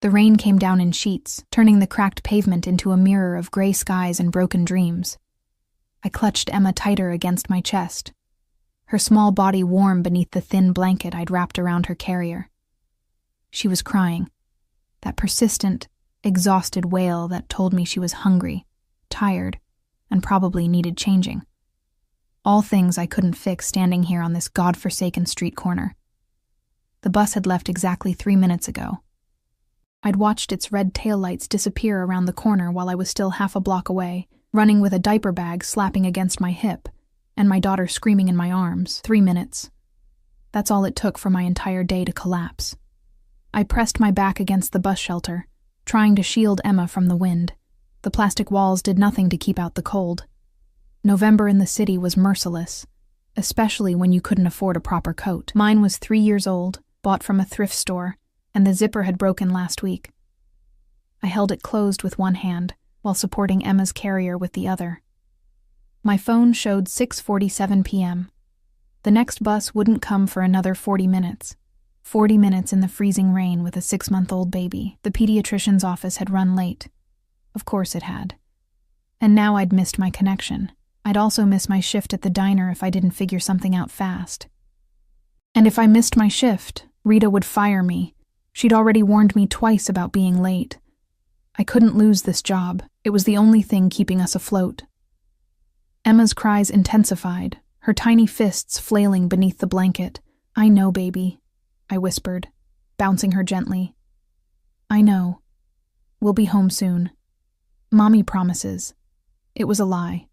The rain came down in sheets, turning the cracked pavement into a mirror of gray skies and broken dreams. I clutched Emma tighter against my chest, her small body warm beneath the thin blanket I'd wrapped around her carrier. She was crying, that persistent, exhausted wail that told me she was hungry, tired, and probably needed changing. All things I couldn't fix standing here on this godforsaken street corner. The bus had left exactly 3 minutes ago. I'd watched its red taillights disappear around the corner while I was still half a block away, running with a diaper bag slapping against my hip, and my daughter screaming in my arms. 3 minutes. That's all it took for my entire day to collapse. I pressed my back against the bus shelter, trying to shield Emma from the wind. The plastic walls did nothing to keep out the cold. November in the city was merciless, especially when you couldn't afford a proper coat. Mine was 3 years old, bought from a thrift store, and the zipper had broken last week. I held it closed with one hand, while supporting Emma's carrier with the other. My phone showed 6:47 p.m. The next bus wouldn't come for another 40 minutes. 40 minutes in the freezing rain with a 6-month-old baby. The pediatrician's office had run late. Of course it had. And now I'd missed my connection. I'd also miss my shift at the diner if I didn't figure something out fast. And if I missed my shift, Rita would fire me. She'd already warned me twice about being late. I couldn't lose this job. It was the only thing keeping us afloat. Emma's cries intensified, her tiny fists flailing beneath the blanket. "I know, baby," I whispered, bouncing her gently. "I know. We'll be home soon. Mommy promises." It was a lie.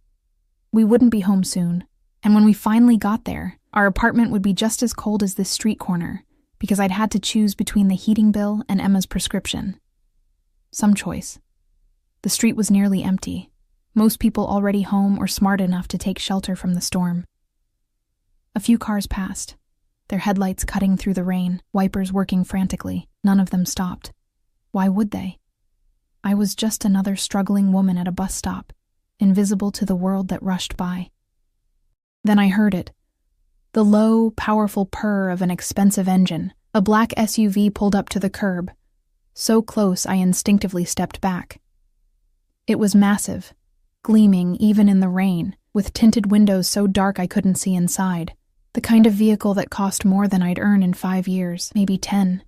We wouldn't be home soon, and when we finally got there, our apartment would be just as cold as this street corner, because I'd had to choose between the heating bill and Emma's prescription. Some choice. The street was nearly empty, most people already home or smart enough to take shelter from the storm. A few cars passed, their headlights cutting through the rain, wipers working frantically. None of them stopped. Why would they? I was just another struggling woman at a bus stop, invisible to the world that rushed by. Then I heard it. The low, powerful purr of an expensive engine. A black SUV pulled up to the curb. So close I instinctively stepped back. It was massive, gleaming even in the rain, with tinted windows so dark I couldn't see inside. The kind of vehicle that cost more than I'd earn in 5 years, maybe 10.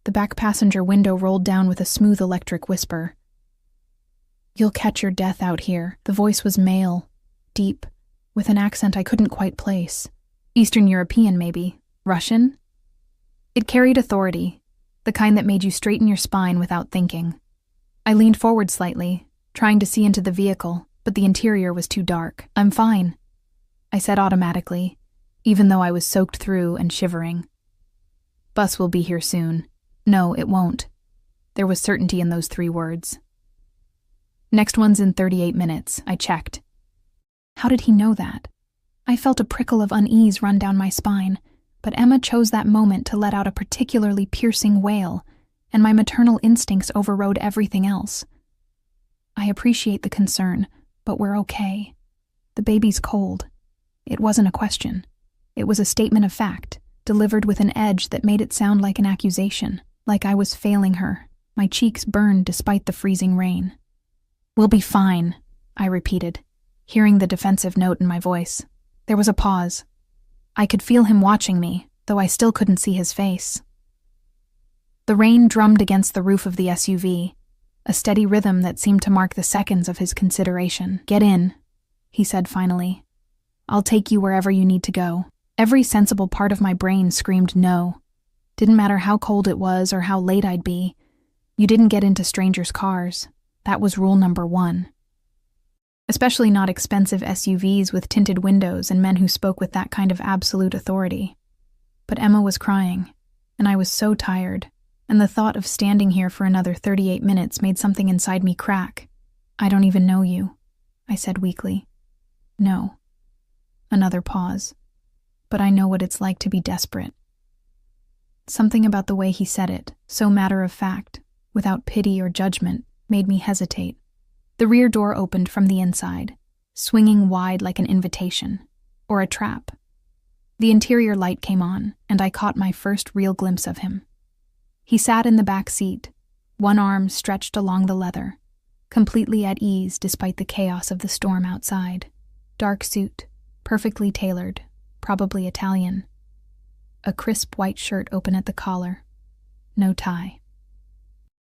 The back passenger window rolled down with a smooth electric whisper. "You'll catch your death out here." The voice was male, deep, with an accent I couldn't quite place. Eastern European, maybe. Russian? It carried authority, the kind that made you straighten your spine without thinking. I leaned forward slightly, trying to see into the vehicle, but the interior was too dark. "I'm fine," I said automatically, even though I was soaked through and shivering. "Bus will be here soon." No, it won't. There was certainty in those 3 words. "Next one's in 38 minutes, I checked." How did he know that? I felt a prickle of unease run down my spine, but Emma chose that moment to let out a particularly piercing wail, and my maternal instincts overrode everything else. "I appreciate the concern, but we're okay. The baby's cold." It wasn't a question. It was a statement of fact, delivered with an edge that made it sound like an accusation, like I was failing her. My cheeks burned despite the freezing rain. "We'll be fine," I repeated, hearing the defensive note in my voice. There was a pause. I could feel him watching me, though I still couldn't see his face. The rain drummed against the roof of the SUV, a steady rhythm that seemed to mark the seconds of his consideration. "Get in," he said finally. "I'll take you wherever you need to go." Every sensible part of my brain screamed no. Didn't matter how cold it was or how late I'd be. You didn't get into strangers' cars. That was rule number 1. Especially not expensive SUVs with tinted windows and men who spoke with that kind of absolute authority. But Emma was crying, and I was so tired, and the thought of standing here for another 38 minutes made something inside me crack. "I don't even know you," I said weakly. "No." Another pause. "But I know what it's like to be desperate." Something about the way he said it, so matter-of-fact, without pity or judgment, made me hesitate. The rear door opened from the inside, swinging wide like an invitation, or a trap. The interior light came on, and I caught my first real glimpse of him. He sat in the back seat, one arm stretched along the leather, completely at ease despite the chaos of the storm outside. Dark suit, perfectly tailored, probably Italian. A crisp white shirt open at the collar. No tie.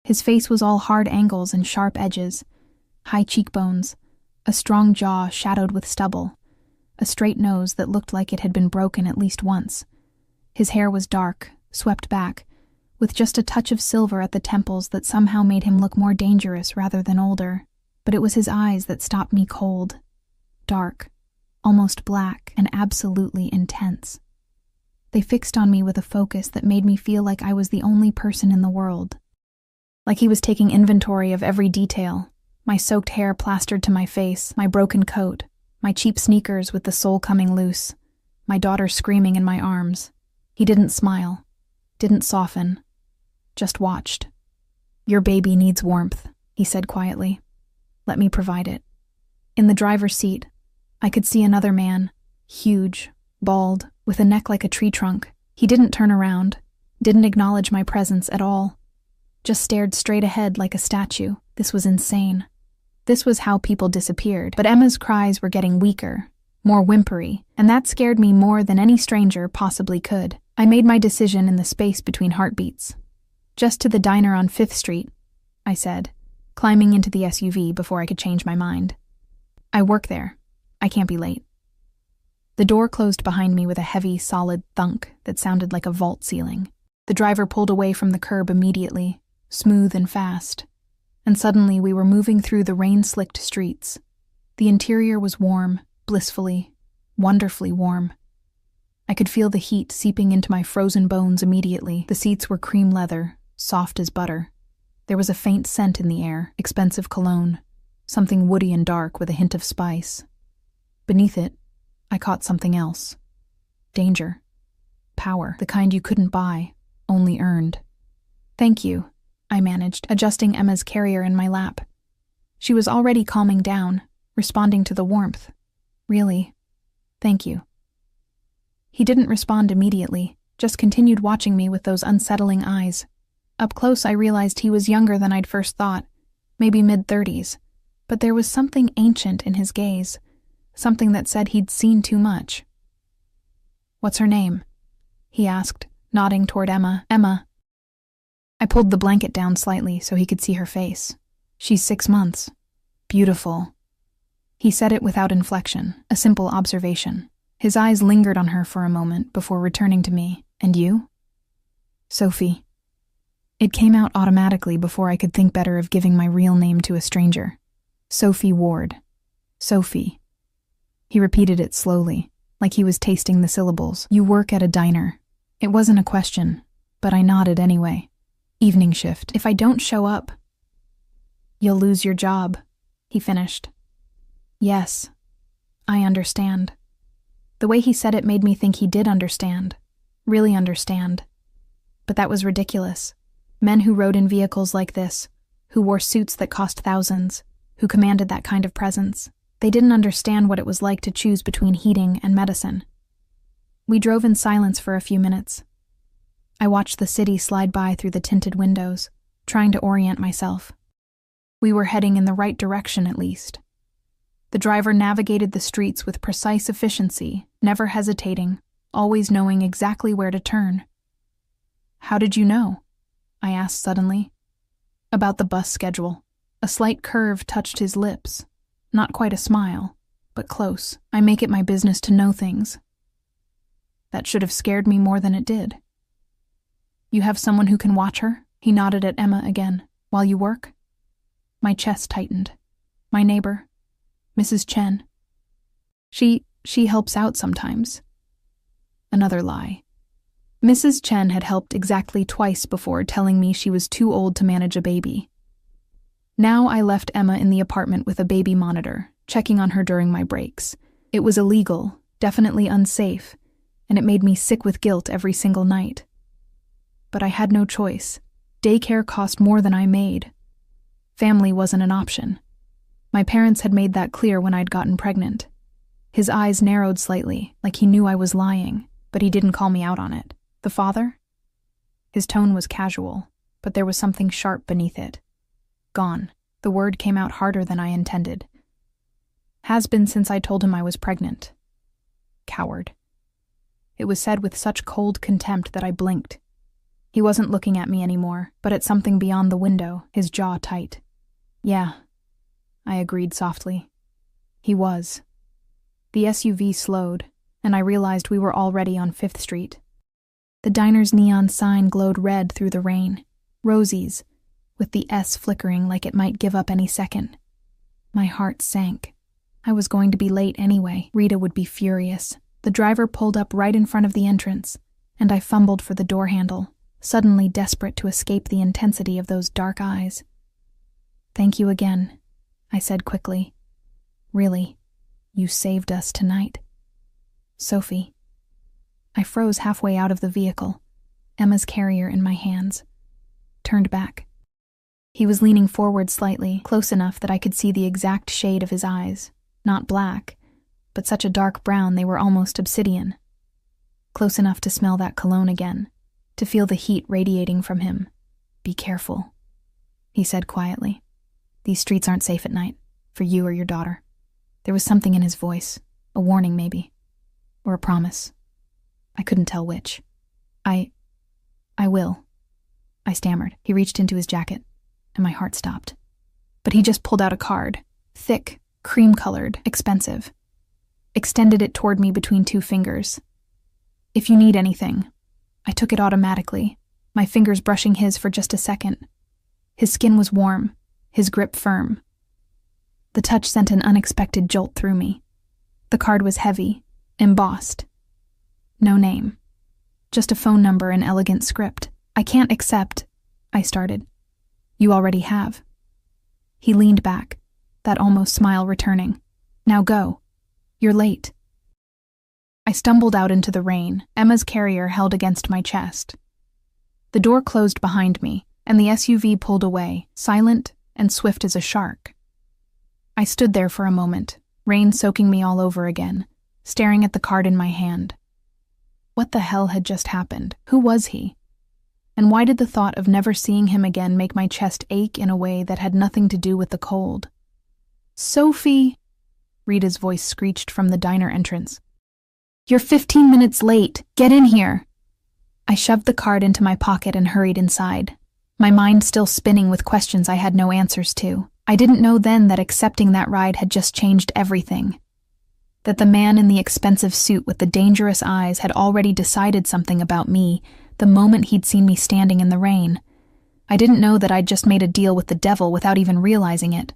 His face was all hard angles and sharp edges, high cheekbones, a strong jaw shadowed with stubble, a straight nose that looked like it had been broken at least once. His hair was dark, swept back, with just a touch of silver at the temples that somehow made him look more dangerous rather than older. But it was his eyes that stopped me cold. Dark, almost black, and absolutely intense. They fixed on me with a focus that made me feel like I was the only person in the world. Like he was taking inventory of every detail, my soaked hair plastered to my face, my broken coat, my cheap sneakers with the sole coming loose, my daughter screaming in my arms. He didn't smile, didn't soften, just watched. "Your baby needs warmth," he said quietly. "Let me provide it." In the driver's seat, I could see another man, huge, bald, with a neck like a tree trunk. He didn't turn around, didn't acknowledge my presence at all. Just stared straight ahead like a statue. This was insane. This was how people disappeared. But Emma's cries were getting weaker, more whimpery, and that scared me more than any stranger possibly could. I made my decision in the space between heartbeats. "Just to the diner on 5th Street, I said, climbing into the SUV before I could change my mind. "I work there. I can't be late." The door closed behind me with a heavy, solid thunk that sounded like a vault ceiling. The driver pulled away from the curb immediately, smooth and fast, and suddenly we were moving through the rain-slicked streets. The interior was warm, blissfully, wonderfully warm. I could feel the heat seeping into my frozen bones immediately. The seats were cream leather, soft as butter. There was a faint scent in the air, expensive cologne, something woody and dark with a hint of spice. Beneath it, I caught something else. Danger. Power. The kind you couldn't buy, only earned. "Thank you," I managed, adjusting Emma's carrier in my lap. She was already calming down, responding to the warmth. "Really? Thank you." He didn't respond immediately, just continued watching me with those unsettling eyes. Up close, I realized he was younger than I'd first thought, maybe mid-30s, but there was something ancient in his gaze, something that said he'd seen too much. "What's her name?" he asked, nodding toward Emma. "Emma." I pulled the blanket down slightly so he could see her face. "She's 6 months. Beautiful." He said it without inflection, a simple observation. His eyes lingered on her for a moment before returning to me. "And you?" "Sophie." It came out automatically before I could think better of giving my real name to a stranger. "Sophie Ward. Sophie." He repeated it slowly, like he was tasting the syllables. "You work at a diner." It wasn't a question, but I nodded anyway. "Evening shift. If I don't show up, you'll lose your job," he finished. "Yes, I understand." The way he said it made me think he did understand, really understand. But that was ridiculous. Men who rode in vehicles like this, who wore suits that cost thousands, who commanded that kind of presence, they didn't understand what it was like to choose between heating and medicine. We drove in silence for a few minutes. I watched the city slide by through the tinted windows, trying to orient myself. We were heading in the right direction, at least. The driver navigated the streets with precise efficiency, never hesitating, always knowing exactly where to turn. "How did you know?" I asked suddenly. "About the bus schedule." A slight curve touched his lips. Not quite a smile, but close. "I make it my business to know things." That should have scared me more than it did. "You have someone who can watch her?" He nodded at Emma again. "While you work?" My chest tightened. "My neighbor, Mrs. Chen. She helps out sometimes." Another lie. Mrs. Chen had helped exactly twice before, telling me she was too old to manage a baby. Now I left Emma in the apartment with a baby monitor, checking on her during my breaks. It was illegal, definitely unsafe, and it made me sick with guilt every single night. But I had no choice. Daycare cost more than I made. Family wasn't an option. My parents had made that clear when I'd gotten pregnant. His eyes narrowed slightly, like he knew I was lying, but he didn't call me out on it. "The father?" His tone was casual. but there was something sharp beneath it. Gone. The word came out harder than I intended. Has been since I told him I was pregnant. Coward. It was said with such cold contempt that I blinked. He wasn't looking at me anymore, but at something beyond the window, his jaw tight. Yeah, I agreed softly. He was. The SUV slowed, and I realized we were already on 5th Street. The diner's neon sign glowed red through the rain, rosies, with the S flickering like it might give up any second. My heart sank. I was going to be late anyway. Rita would be furious. The driver pulled up right in front of the entrance, and I fumbled for the door handle, suddenly desperate to escape the intensity of those dark eyes. "Thank you again," I said quickly. "Really, you saved us tonight." "Sophie." I froze halfway out of the vehicle, Emma's carrier in my hands. Turned back. He was leaning forward slightly, close enough that I could see the exact shade of his eyes. Not black, but such a dark brown they were almost obsidian. Close enough to smell that cologne again, to feel the heat radiating from him. "Be careful," he said quietly. "These streets aren't safe at night, for you or your daughter." There was something in his voice, a warning maybe, or a promise. I couldn't tell which. I will," I stammered. He reached into his jacket, and my heart stopped. But he just pulled out a card, thick, cream-colored, expensive. Extended it toward me between 2 fingers. "If you need anything." I took it automatically, my fingers brushing his for just a second. His skin was warm, his grip firm. The touch sent an unexpected jolt through me. The card was heavy, embossed. No name. Just a phone number in elegant script. "I can't accept," I started. "You already have." He leaned back, that almost smile returning. "Now go. You're late." I stumbled out into the rain, Emma's carrier held against my chest. The door closed behind me, and the SUV pulled away, silent and swift as a shark. I stood there for a moment, rain soaking me all over again, staring at the card in my hand. What the hell had just happened? Who was he? And why did the thought of never seeing him again make my chest ache in a way that had nothing to do with the cold? "Sophie!" Rita's voice screeched from the diner entrance. "You're 15 minutes late. Get in here." I shoved the card into my pocket and hurried inside, my mind still spinning with questions I had no answers to. I didn't know then that accepting that ride had just changed everything. That the man in the expensive suit with the dangerous eyes had already decided something about me the moment he'd seen me standing in the rain. I didn't know that I'd just made a deal with the devil without even realizing it.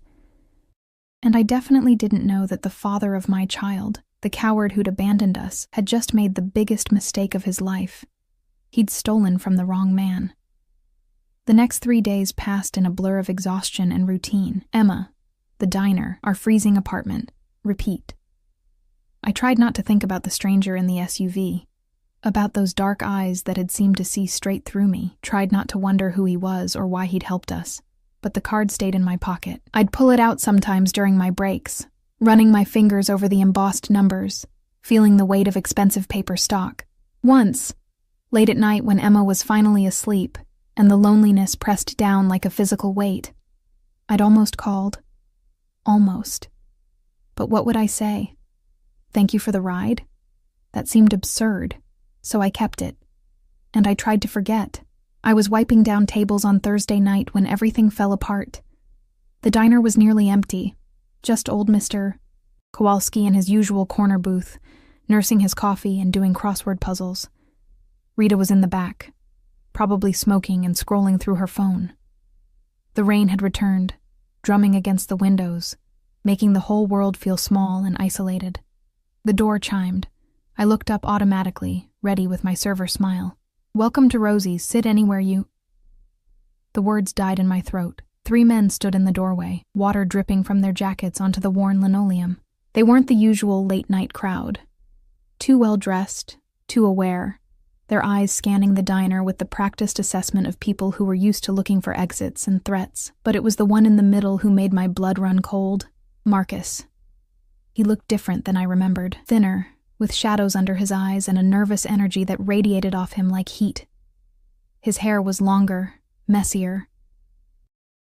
And I definitely didn't know that the father of my child, the coward who'd abandoned us, had just made the biggest mistake of his life. He'd stolen from the wrong man. The next 3 days passed in a blur of exhaustion and routine. Emma, the diner, our freezing apartment. Repeat. I tried not to think about the stranger in the SUV, about those dark eyes that had seemed to see straight through me, tried not to wonder who he was or why he'd helped us. But the card stayed in my pocket. I'd pull it out sometimes during my breaks, running my fingers over the embossed numbers, feeling the weight of expensive paper stock. Once, late at night when Emma was finally asleep and the loneliness pressed down like a physical weight, I'd almost called. Almost. But what would I say? Thank you for the ride? That seemed absurd, so I kept it. And I tried to forget. I was wiping down tables on Thursday night when everything fell apart. The diner was nearly empty, just old Mr. Kowalski in his usual corner booth, nursing his coffee and doing crossword puzzles. Rita was in the back, probably smoking and scrolling through her phone. The rain had returned, drumming against the windows, making the whole world feel small and isolated. The door chimed. I looked up automatically, ready with my server smile. "Welcome to Rosie's, sit anywhere you—" The words died in my throat. 3 men stood in the doorway, water dripping from their jackets onto the worn linoleum. They weren't the usual late-night crowd. Too well-dressed, too aware, their eyes scanning the diner with the practiced assessment of people who were used to looking for exits and threats. But it was the one in the middle who made my blood run cold. Marcus. He looked different than I remembered, thinner, with shadows under his eyes and a nervous energy that radiated off him like heat. His hair was longer, messier.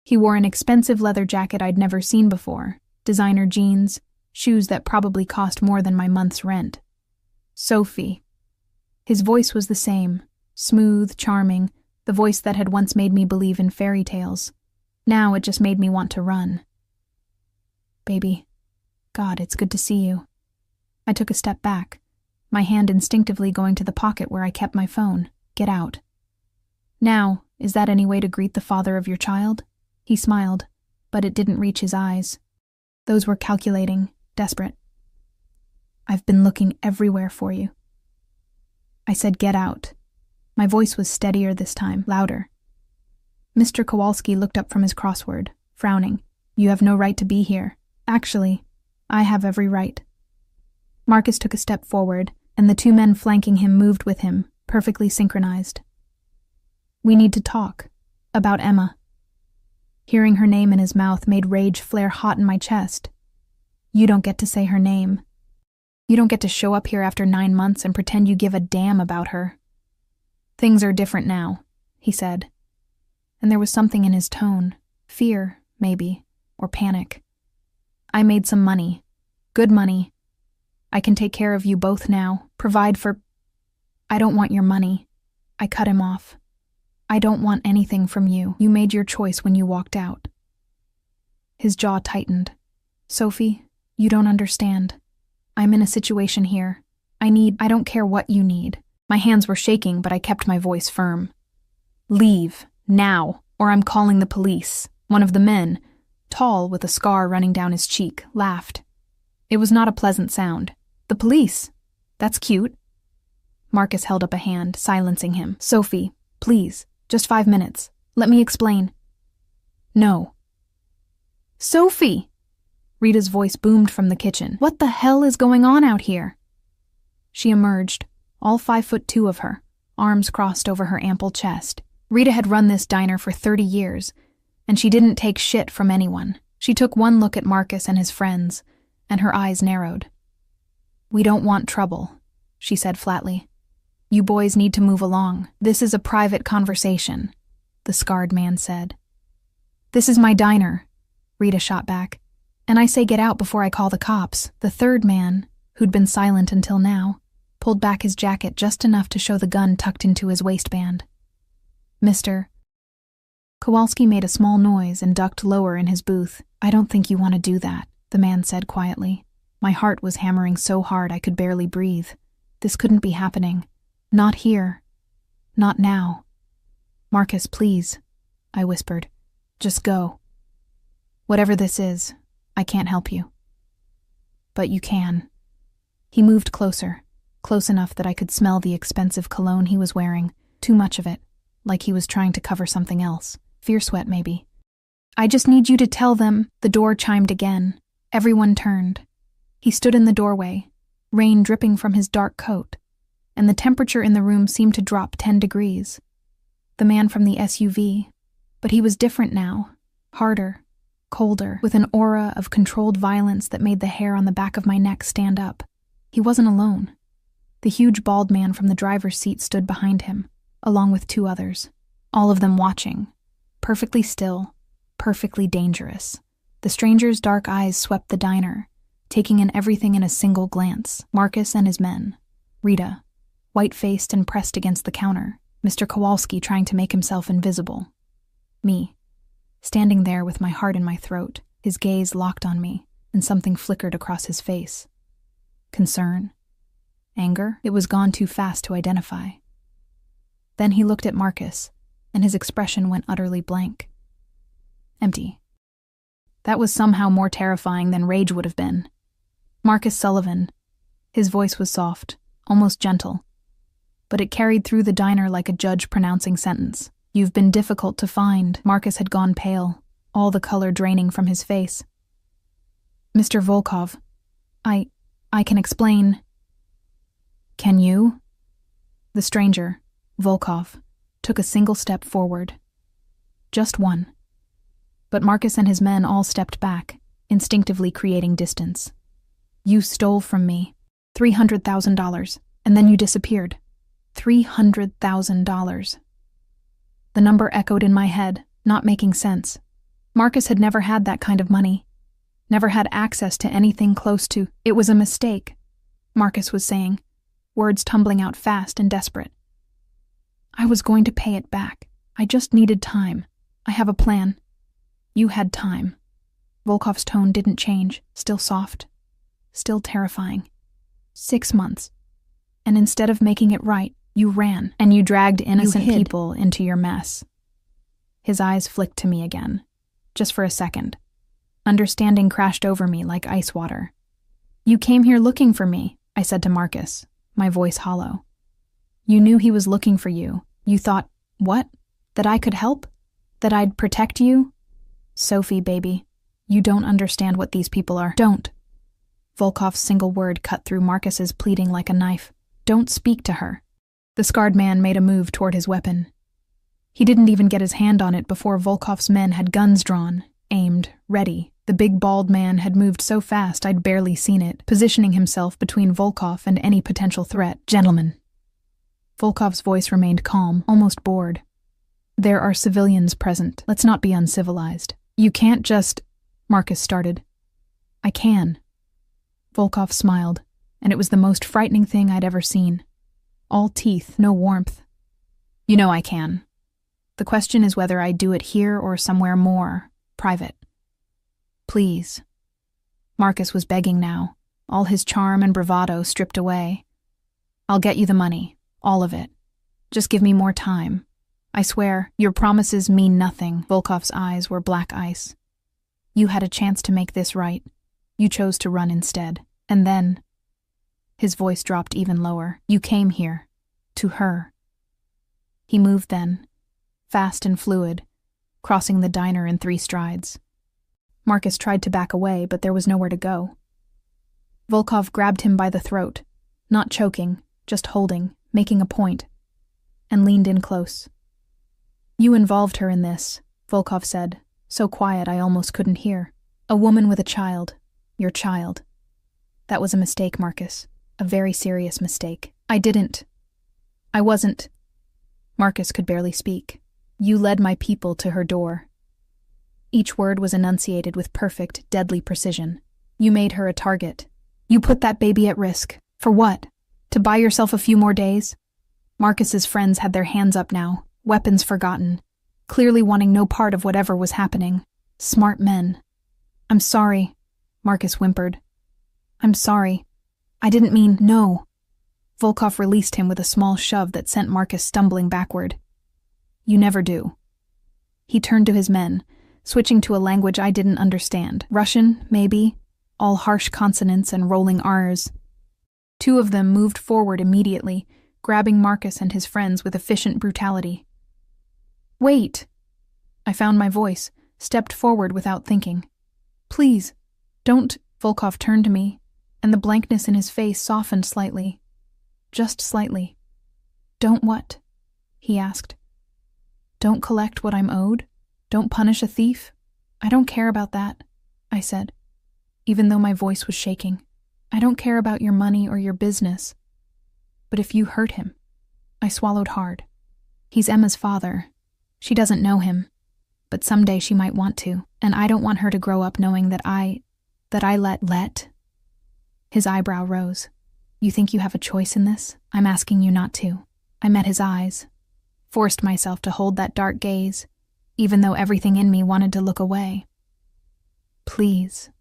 He wore an expensive leather jacket I'd never seen before, designer jeans, shoes that probably cost more than my month's rent. Sophie. His voice was the same, smooth, charming, the voice that had once made me believe in fairy tales. Now it just made me want to run. Baby. God, it's good to see you. I took a step back, my hand instinctively going to the pocket where I kept my phone. Get out. Now, is that any way to greet the father of your child? He smiled, but it didn't reach his eyes. Those were calculating, desperate. I've been looking everywhere for you. I said, get out. My voice was steadier this time, louder. Mr. Kowalski looked up from his crossword, frowning. You have no right to be here. Actually, I have every right. Marcus took a step forward, and the two men flanking him moved with him, perfectly synchronized. We need to talk. About Emma. Hearing her name in his mouth made rage flare hot in my chest. You don't get to say her name. You don't get to show up here after 9 months and pretend you give a damn about her. Things are different now, he said. And there was something in his tone. Fear, maybe, or panic. I made some money. Good money. I can take care of you both now, provide for... I don't want your money. I cut him off. I don't want anything from you. You made your choice when you walked out. His jaw tightened. Sophie, you don't understand. I'm in a situation here. I don't care what you need. My hands were shaking, but I kept my voice firm. Leave, now, or I'm calling the police. One of the men, tall with a scar running down his cheek, laughed. It was not a pleasant sound. The police? That's cute. Marcus held up a hand, silencing him. Sophie, please, just 5 minutes. Let me explain. No. Sophie! Rita's voice boomed from the kitchen. What the hell is going on out here? She emerged, all 5'2" of her, arms crossed over her ample chest. Rita had run this diner for 30 years, and she didn't take shit from anyone. She took one look at Marcus and his friends, and her eyes narrowed. We don't want trouble, she said flatly. You boys need to move along. This is a private conversation, the scarred man said. This is my diner, Rita shot back. And I say get out before I call the cops. The third man, who'd been silent until now, pulled back his jacket just enough to show the gun tucked into his waistband. Mr. Kowalski made a small noise and ducked lower in his booth. I don't think you want to do that, the man said quietly. My heart was hammering so hard I could barely breathe. This couldn't be happening. Not here. Not now. Marcus, please, I whispered. Just go. Whatever this is, I can't help you. But you can. He moved closer, close enough that I could smell the expensive cologne he was wearing, too much of it, like he was trying to cover something else. Fear sweat, maybe. I just need you to tell them. The door chimed again. Everyone turned. He stood in the doorway, rain dripping from his dark coat, and the temperature in the room seemed to drop 10 degrees. The man from the SUV, but he was different now, harder, colder, with an aura of controlled violence that made the hair on the back of my neck stand up. He wasn't alone. The huge bald man from the driver's seat stood behind him, along with 2 others, all of them watching, perfectly still, perfectly dangerous. The stranger's dark eyes swept the diner, taking in everything in a single glance. Marcus and his men, Rita, white-faced and pressed against the counter, Mr. Kowalski trying to make himself invisible. Me, standing there with my heart in my throat, his gaze locked on me, and something flickered across his face. Concern? Anger? It was gone too fast to identify. Then he looked at Marcus, and his expression went utterly blank. Empty. That was somehow more terrifying than rage would have been. Marcus Sullivan. His voice was soft, almost gentle, but it carried through the diner like a judge pronouncing sentence. You've been difficult to find. Marcus had gone pale, all the color draining from his face. Mr. Volkov, I can explain. Can you? The stranger, Volkov, took a single step forward. Just one. But Marcus and his men all stepped back, instinctively creating distance. You stole from me $300,000, and then you disappeared. $300,000. The number echoed in my head, not making sense. Marcus had never had that kind of money. Never had access to anything close to. It was a mistake, Marcus was saying, words tumbling out fast and desperate. I was going to pay it back. I just needed time. I have a plan. You had time. Volkov's tone didn't change, still soft, still terrifying. 6 months. And instead of making it right, you ran, and you dragged innocent people into your mess. His eyes flicked to me again, just for a second. Understanding crashed over me like ice water. You came here looking for me, I said to Marcus, my voice hollow. You knew he was looking for you. You thought, what? That I could help? That I'd protect you? Sophie, baby, you don't understand what these people are. Don't. Volkov's single word cut through Marcus's pleading like a knife. Don't speak to her. The scarred man made a move toward his weapon. He didn't even get his hand on it before Volkov's men had guns drawn, aimed, ready. The big bald man had moved so fast I'd barely seen it, positioning himself between Volkov and any potential threat. Gentlemen. Volkov's voice remained calm, almost bored. There are civilians present. Let's not be uncivilized. You can't just... Marcus started. I can. Volkov smiled, and it was the most frightening thing I'd ever seen. All teeth, no warmth. You know I can. The question is whether I do it here or somewhere more private. Please. Marcus was begging now, all his charm and bravado stripped away. I'll get you the money, all of it. Just give me more time. I swear, your promises mean nothing. Volkov's eyes were black ice. You had a chance to make this right. You chose to run instead. And then... His voice dropped even lower. You came here. To her. He moved then, fast and fluid, crossing the diner in 3 strides. Marcus tried to back away, but there was nowhere to go. Volkov grabbed him by the throat, not choking, just holding, making a point, and leaned in close. You involved her in this, Volkov said, so quiet I almost couldn't hear. A woman with a child. Your child. That was a mistake, Marcus. A very serious mistake. I wasn't. Marcus could barely speak. You led my people to her door. Each word was enunciated with perfect, deadly precision. You made her a target. You put that baby at risk. For what? To buy yourself a few more days? Marcus's friends had their hands up now, weapons forgotten, clearly wanting no part of whatever was happening. Smart men. I'm sorry, Marcus whimpered. I'm sorry. I didn't mean... No. Volkov released him with a small shove that sent Marcus stumbling backward. You never do. He turned to his men, switching to a language I didn't understand. Russian, maybe, all harsh consonants and rolling R's. 2 of them moved forward immediately, grabbing Marcus and his friends with efficient brutality. Wait! I found my voice, stepped forward without thinking. Please, don't... Volkov turned to me, and the blankness in his face softened slightly. Just slightly. Don't what? He asked. Don't collect what I'm owed? Don't punish a thief? I don't care about that, I said, even though my voice was shaking. I don't care about your money or your business. But if you hurt him... I swallowed hard. He's Emma's father. She doesn't know him, but someday she might want to, and I don't want her to grow up knowing that I let... His eyebrow rose. You think you have a choice in this? I'm asking you not to. I met his eyes, forced myself to hold that dark gaze, even though everything in me wanted to look away. Please.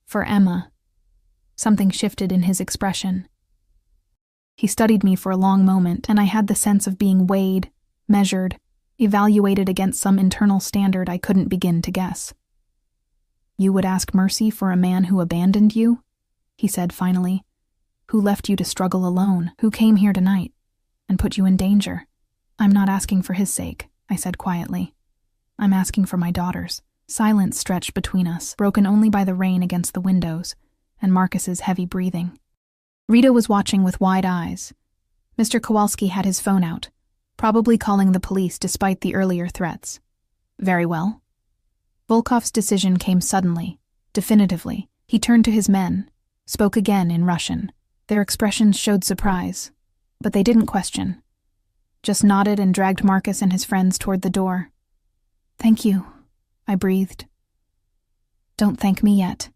For Emma. Something shifted in his expression. He studied me for a long moment, and I had the sense of being weighed, measured, evaluated against some internal standard I couldn't begin to guess. You would ask mercy for a man who abandoned you? He said finally. Who left you to struggle alone? Who came here tonight and put you in danger? I'm not asking for his sake, I said quietly. I'm asking for my daughter's. Silence stretched between us, broken only by the rain against the windows and Marcus's heavy breathing. Rita was watching with wide eyes. Mr. Kowalski had his phone out, probably calling the police despite the earlier threats. Very well. Volkov's decision came suddenly, definitively. He turned to his men, spoke again in Russian. Their expressions showed surprise, but they didn't question. just nodded and dragged Marcus and his friends toward the door. "Thank you," I breathed. "Don't thank me yet."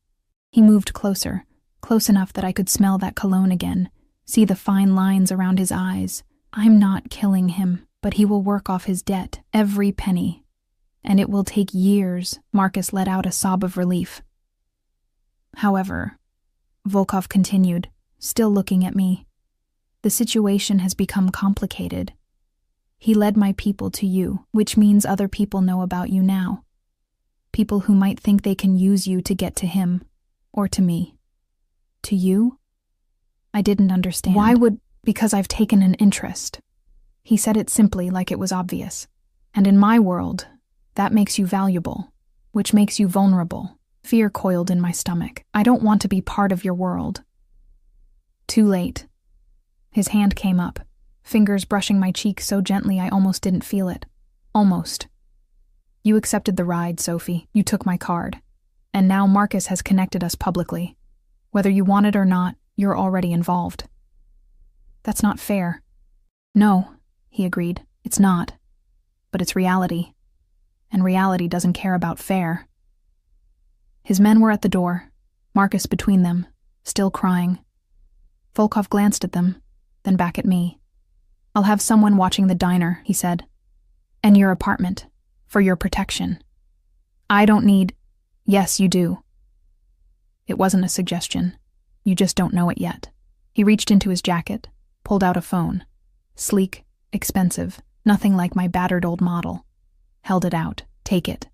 He moved closer, close enough that I could smell that cologne again, see the fine lines around his eyes. I'm not killing him, but he will work off his debt, every penny. And it will take years. Marcus let out a sob of relief. "However," Volkov continued, still looking at me, "the situation has become complicated. He led my people to you, which means other people know about you now. People who might think they can use you to get to him, or to me." "To you?" I didn't understand. "Why would—" "Because I've taken an interest." He said it simply, like it was obvious. "And in my world, that makes you valuable, which makes you vulnerable." Fear coiled in my stomach. "I don't want to be part of your world." Too late. His hand came up, fingers brushing my cheek so gently I almost didn't feel it. Almost. "You accepted the ride, Sophie. You took my card. And now Marcus has connected us publicly. Whether you want it or not, you're already involved." "That's not fair." "No," he agreed. "It's not. But it's reality. And reality doesn't care about fair." His men were at the door, Marcus between them, still crying. Volkov glanced at them, then back at me. "I'll have someone watching the diner," he said. "And your apartment, for your protection. I don't need—" "Yes, you do." It wasn't a suggestion. You just don't know it yet. He reached into his jacket, pulled out a phone. Sleek, expensive, nothing like my battered old model. Held it out. "Take it.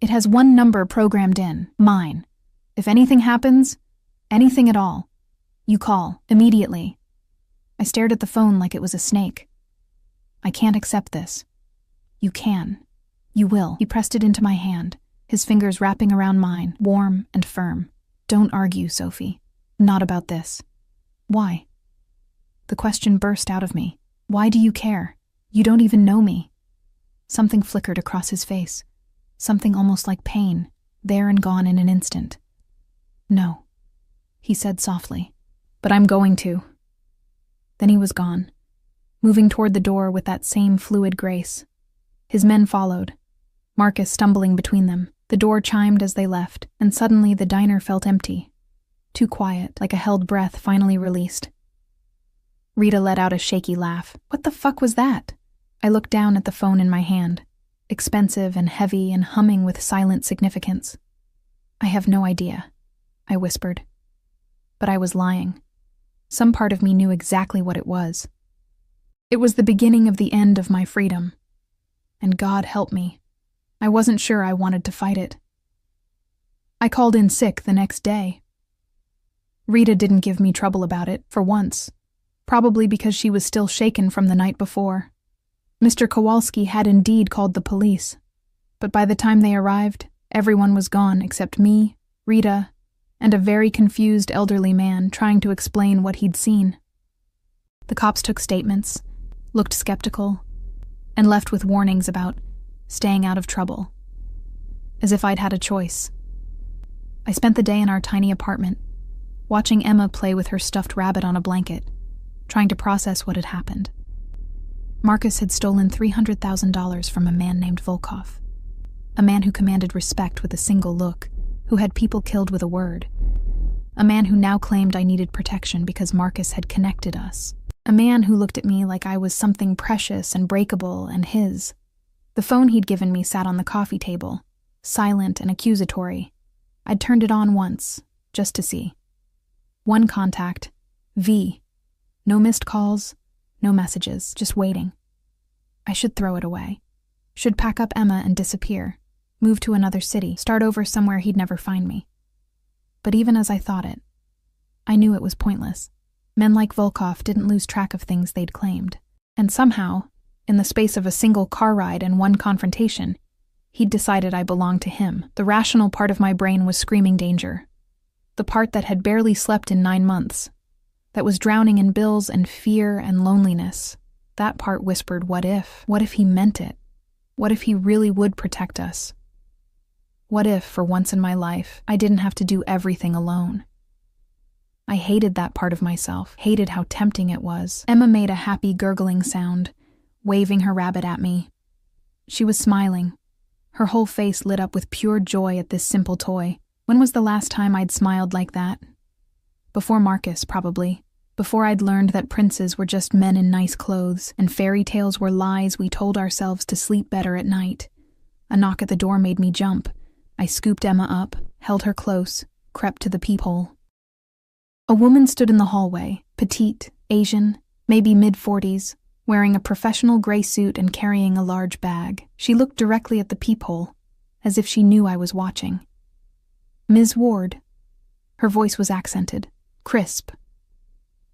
It has one number programmed in, mine. If anything happens, anything at all, you call, immediately." I stared at the phone like it was a snake. "I can't accept this." "You can. You will." He pressed it into my hand, his fingers wrapping around mine, warm and firm. "Don't argue, Sophie. Not about this." "Why?" The question burst out of me. "Why do you care? You don't even know me." Something flickered across his face. Something almost like pain, there and gone in an instant. "No," he said softly. "But I'm going to." Then he was gone, moving toward the door with that same fluid grace. His men followed, Marcus stumbling between them. The door chimed as they left, and suddenly the diner felt empty. Too quiet, like a held breath finally released. Rita let out a shaky laugh. "What the fuck was that?" I looked down at the phone in my hand, expensive and heavy and humming with silent significance. "I have no idea," I whispered. But I was lying. Some part of me knew exactly what it was. It was the beginning of the end of my freedom. And God help me, I wasn't sure I wanted to fight it. I called in sick the next day. Rita didn't give me trouble about it, for once, probably because she was still shaken from the night before. Mr. Kowalski had indeed called the police, but by the time they arrived, everyone was gone except me, Rita, and a very confused elderly man trying to explain what he'd seen. The cops took statements, looked skeptical, and left with warnings about staying out of trouble, as if I'd had a choice. I spent the day in our tiny apartment, watching Emma play with her stuffed rabbit on a blanket, trying to process what had happened. Marcus had stolen $300,000 from a man named Volkov, a man who commanded respect with a single look, who had people killed with a word, a man who now claimed I needed protection because Marcus had connected us, a man who looked at me like I was something precious and breakable and his. The phone he'd given me sat on the coffee table, silent and accusatory. I'd turned it on once, just to see. One contact, V. No missed calls, no messages, just waiting. I should throw it away. Should pack up Emma and disappear, move to another city, start over somewhere he'd never find me. But even as I thought it, I knew it was pointless. Men like Volkov didn't lose track of things they'd claimed. And somehow, in the space of a single car ride and one confrontation, he'd decided I belonged to him. The rational part of my brain was screaming danger. The part that had barely slept in 9 months, that was drowning in bills and fear and loneliness. That part whispered, what if? What if he meant it? What if he really would protect us? What if, for once in my life, I didn't have to do everything alone? I hated that part of myself, hated how tempting it was. Emma made a happy gurgling sound, waving her rabbit at me. She was smiling. Her whole face lit up with pure joy at this simple toy. When was the last time I'd smiled like that? Before Marcus, probably. Before I'd learned that princes were just men in nice clothes, and fairy tales were lies we told ourselves to sleep better at night. A knock at the door made me jump. I scooped Emma up, held her close, crept to the peephole. A woman stood in the hallway, petite, Asian, maybe mid-40s, wearing a professional gray suit and carrying a large bag. She looked directly at the peephole, as if she knew I was watching. "Ms. Ward." Her voice was accented, crisp.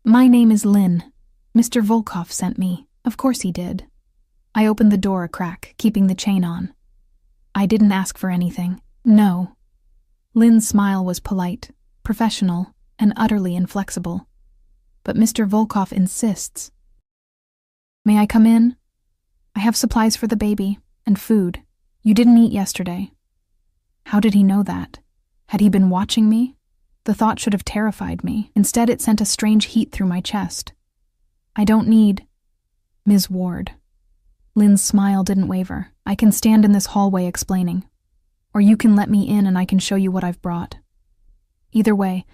"My name is Lynn. Mr. Volkov sent me. Of course he did." I opened the door a crack, keeping the chain on. "I didn't ask for anything. No." Lynn's smile was polite, professional, and utterly inflexible. "But Mr. Volkov insists." "May I come in? I have supplies for the baby, and food. You didn't eat yesterday." How did he know that? Had he been watching me? The thought should have terrified me. Instead, it sent a strange heat through my chest. "I don't need—" "Ms. Ward." Lynn's smile didn't waver. "I can stand in this hallway explaining. Or you can let me in and I can show you what I've brought. Either way,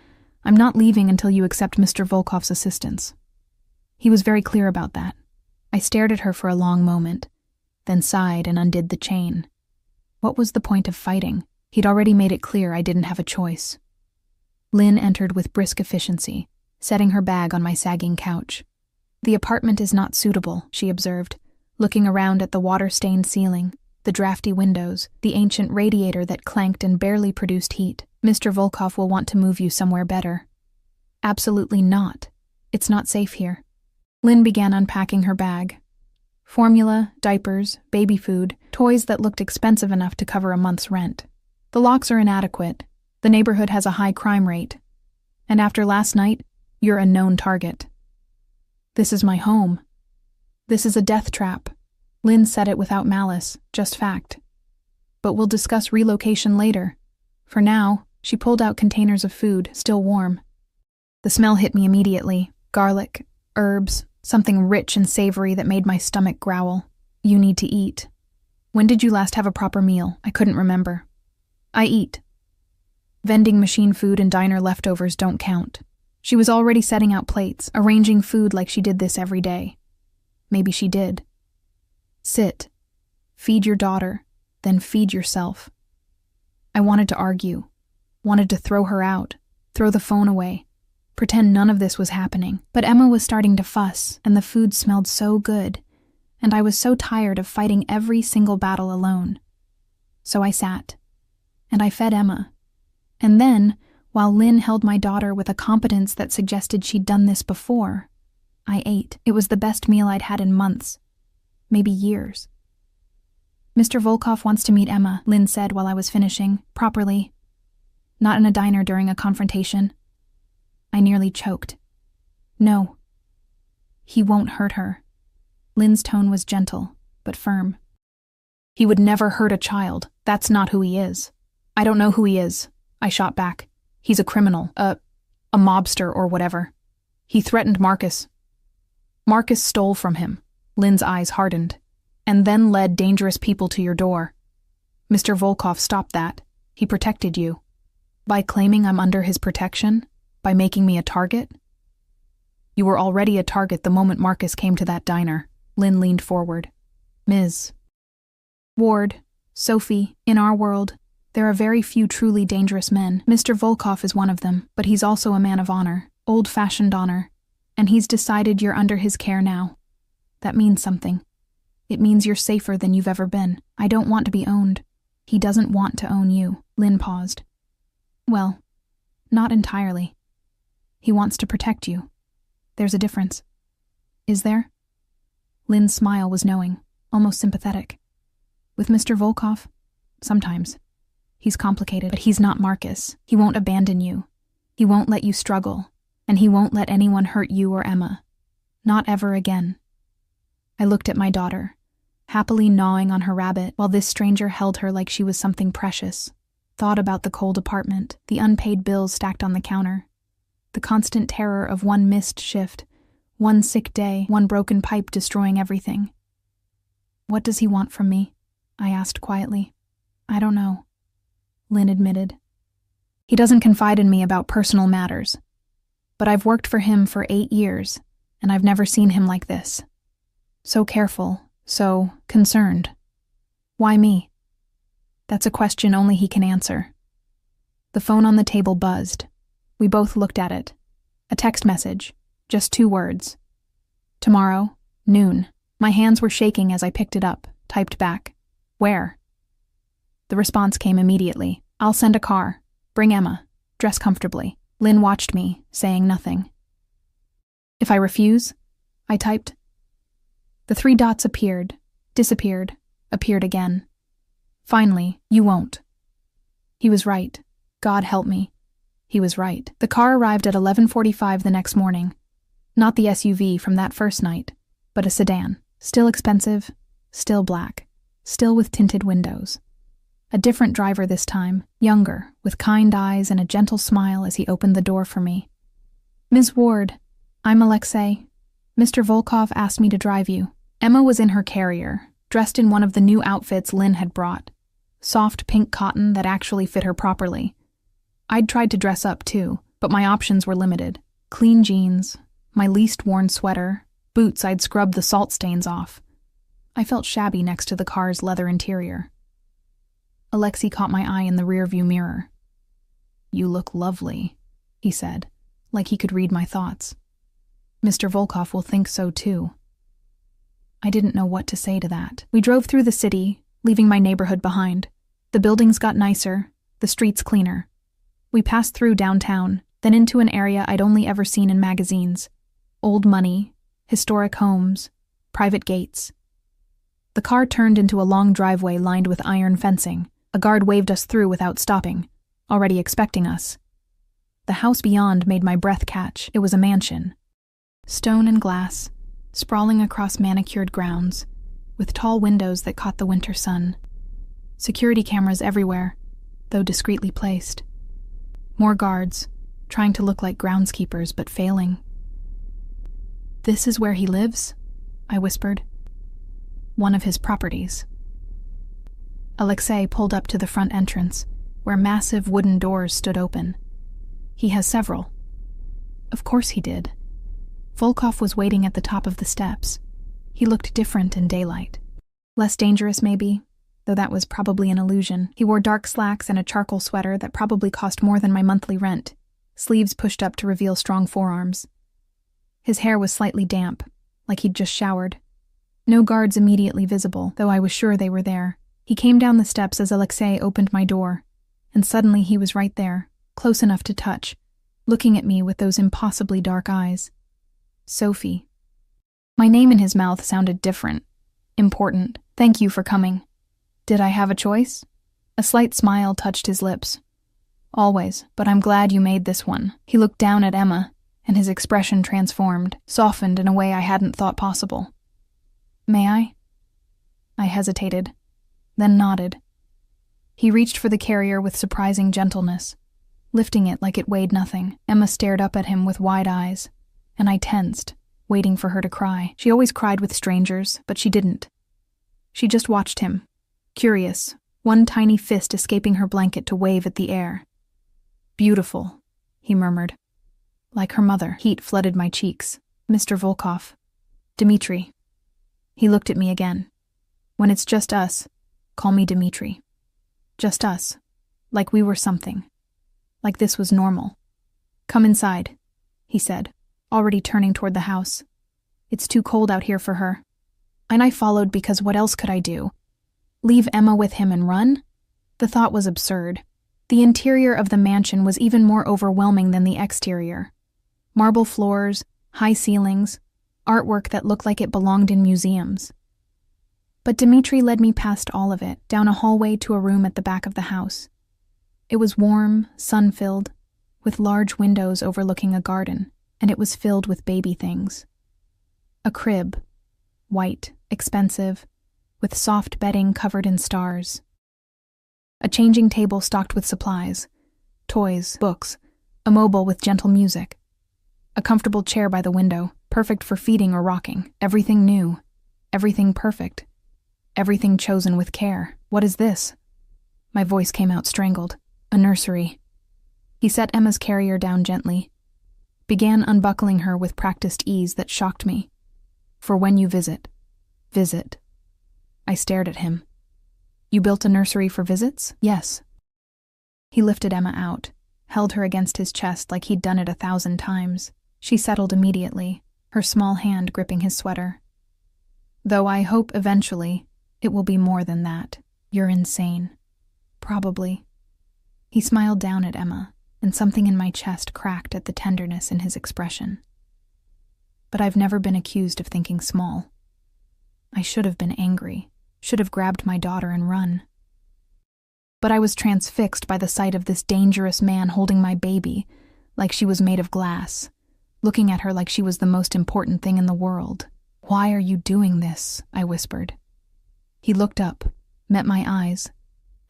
I'm not leaving until you accept Mr. Volkov's assistance." He was very clear about that. I stared at her for a long moment, then sighed and undid the chain. What was the point of fighting? He'd already made it clear I didn't have a choice. Lynn entered with brisk efficiency, setting her bag on my sagging couch. "The apartment is not suitable," she observed, looking around at the water-stained ceiling, the drafty windows, the ancient radiator that clanked and barely produced heat. "Mr. Volkov will want to move you somewhere better." "Absolutely not. It's not safe here." Lynn began unpacking her bag. Formula, diapers, baby food, toys that looked expensive enough to cover a month's rent. "The locks are inadequate. The neighborhood has a high crime rate. And after last night, you're a known target." "This is my home. This is a death trap." Lynn said it without malice, just fact. "But we'll discuss relocation later. For now," she pulled out containers of food, still warm. The smell hit me immediately. Garlic, herbs, something rich and savory that made my stomach growl. "You need to eat." "When did you last have a proper meal?" I couldn't remember. "I eat. Vending machine food and diner leftovers don't count." She was already setting out plates, arranging food like she did this every day. Maybe she did. "Sit. Feed your daughter, then feed yourself." I wanted to argue, wanted to throw her out, throw the phone away, pretend none of this was happening. But Emma was starting to fuss, and the food smelled so good, and I was so tired of fighting every single battle alone. So I sat, and I fed Emma. And then, while Lynn held my daughter with a competence that suggested she'd done this before, I ate. It was the best meal I'd had in months, maybe years. "Mr. Volkov wants to meet Emma," Lynn said while I was finishing, properly. "Not in a diner during a confrontation." I nearly choked. "No. He won't hurt her." Lynn's tone was gentle, but firm. "He would never hurt a child. That's not who he is." "I don't know who he is," I shot back. "He's a criminal, a mobster or whatever. He threatened Marcus. Marcus stole from him." Lynn's eyes hardened. "And then led dangerous people to your door. Mr. Volkov stopped that. He protected you. By claiming I'm under his protection? By making me a target?" "You were already a target the moment Marcus came to that diner." Lynn leaned forward. "Ms. Ward, Sophie, in our world, there are very few truly dangerous men. Mr. Volkov is one of them, but he's also a man of honor, old-fashioned honor, and he's decided you're under his care now. That means something. It means you're safer than you've ever been. I don't want to be owned. He doesn't want to own you." Lynn paused. "Well, not entirely. He wants to protect you. There's a difference." "Is there?" Lynn's smile was knowing, almost sympathetic. "With Mr. Volkov? Sometimes. He's complicated, but he's not Marcus. He won't abandon you. He won't let you struggle, and he won't let anyone hurt you or Emma. Not ever again." I looked at my daughter, happily gnawing on her rabbit while this stranger held her like she was something precious, thought about the cold apartment, the unpaid bills stacked on the counter, the constant terror of one missed shift, one sick day, one broken pipe destroying everything. What does he want from me? I asked quietly. I don't know, Lynn admitted. He doesn't confide in me about personal matters. But I've worked for him for 8 years, and I've never seen him like this. So careful, so concerned. Why me? That's a question only he can answer. The phone on the table buzzed. We both looked at it. A text message, just 2 words. Tomorrow, noon. My hands were shaking as I picked it up, typed back. Where? The response came immediately. I'll send a car. Bring Emma. Dress comfortably. Lynn watched me, saying nothing. If I refuse? I typed. The 3 dots appeared, disappeared, appeared again. Finally, you won't. He was right. God help me. He was right. The car arrived at 11:45 the next morning. Not the SUV from that first night, but a sedan. Still expensive, still black, still with tinted windows. A different driver this time, younger, with kind eyes and a gentle smile as he opened the door for me. Ms. Ward, I'm Alexei. Mr. Volkov asked me to drive you. Emma was in her carrier, dressed in one of the new outfits Lynn had brought. Soft pink cotton that actually fit her properly. I'd tried to dress up too, but my options were limited. Clean jeans, my least worn sweater, boots I'd scrubbed the salt stains off. I felt shabby next to the car's leather interior. Alexei caught my eye in the rearview mirror. You look lovely, he said, like he could read my thoughts. Mr. Volkov will think so too. I didn't know what to say to that. We drove through the city, leaving my neighborhood behind. The buildings got nicer, the streets cleaner. We passed through downtown, then into an area I'd only ever seen in magazines. Old money, historic homes, private gates. The car turned into a long driveway lined with iron fencing. A guard waved us through without stopping, already expecting us. The house beyond made my breath catch. It was a mansion. Stone and glass, sprawling across manicured grounds, with tall windows that caught the winter sun. Security cameras everywhere, though discreetly placed. More guards, trying to look like groundskeepers but failing. This is where he lives? I whispered. One of his properties. Alexei pulled up to the front entrance, where massive wooden doors stood open. He has several. Of course he did. Volkov was waiting at the top of the steps. He looked different in daylight. Less dangerous, maybe, though that was probably an illusion. He wore dark slacks and a charcoal sweater that probably cost more than my monthly rent, sleeves pushed up to reveal strong forearms. His hair was slightly damp, like he'd just showered. No guards immediately visible, though I was sure they were there. He came down the steps as Alexei opened my door, and suddenly he was right there, close enough to touch, looking at me with those impossibly dark eyes. Sophie. My name in his mouth sounded different, important. Thank you for coming. Did I have a choice? A slight smile touched his lips. Always, but I'm glad you made this one. He looked down at Emma, and his expression transformed, softened in a way I hadn't thought possible. May I? I hesitated, then nodded. He reached for the carrier with surprising gentleness, lifting it like it weighed nothing. Emma stared up at him with wide eyes, and I tensed, waiting for her to cry. She always cried with strangers, but she didn't. She just watched him, curious, one tiny fist escaping her blanket to wave at the air. Beautiful, he murmured. Like her mother. Heat flooded my cheeks. Mr. Volkov. Dmitri. He looked at me again. When it's just us, call me Dmitri. Just us. Like we were something. Like this was normal. Come inside, he said, already turning toward the house. It's too cold out here for her. And I followed because what else could I do? Leave Emma with him and run? The thought was absurd. The interior of the mansion was even more overwhelming than the exterior. Marble floors, high ceilings, artwork that looked like it belonged in museums. But Dmitri led me past all of it, down a hallway to a room at the back of the house. It was warm, sun-filled, with large windows overlooking a garden, and it was filled with baby things. A crib, white, expensive, with soft bedding covered in stars. A changing table stocked with supplies, toys, books, a mobile with gentle music. A comfortable chair by the window, perfect for feeding or rocking. Everything new, everything perfect. Everything chosen with care. What is this? My voice came out strangled. A nursery. He set Emma's carrier down gently, began unbuckling her with practiced ease that shocked me. For when you visit. Visit. I stared at him. You built a nursery for visits? Yes. He lifted Emma out, held her against his chest like he'd done it 1,000 times. She settled immediately, her small hand gripping his sweater. Though I hope eventually it will be more than that. You're insane. Probably. He smiled down at Emma, and something in my chest cracked at the tenderness in his expression. But I've never been accused of thinking small. I should have been angry, should have grabbed my daughter and run. But I was transfixed by the sight of this dangerous man holding my baby, like she was made of glass, looking at her like she was the most important thing in the world. Why are you doing this? I whispered. He looked up, met my eyes,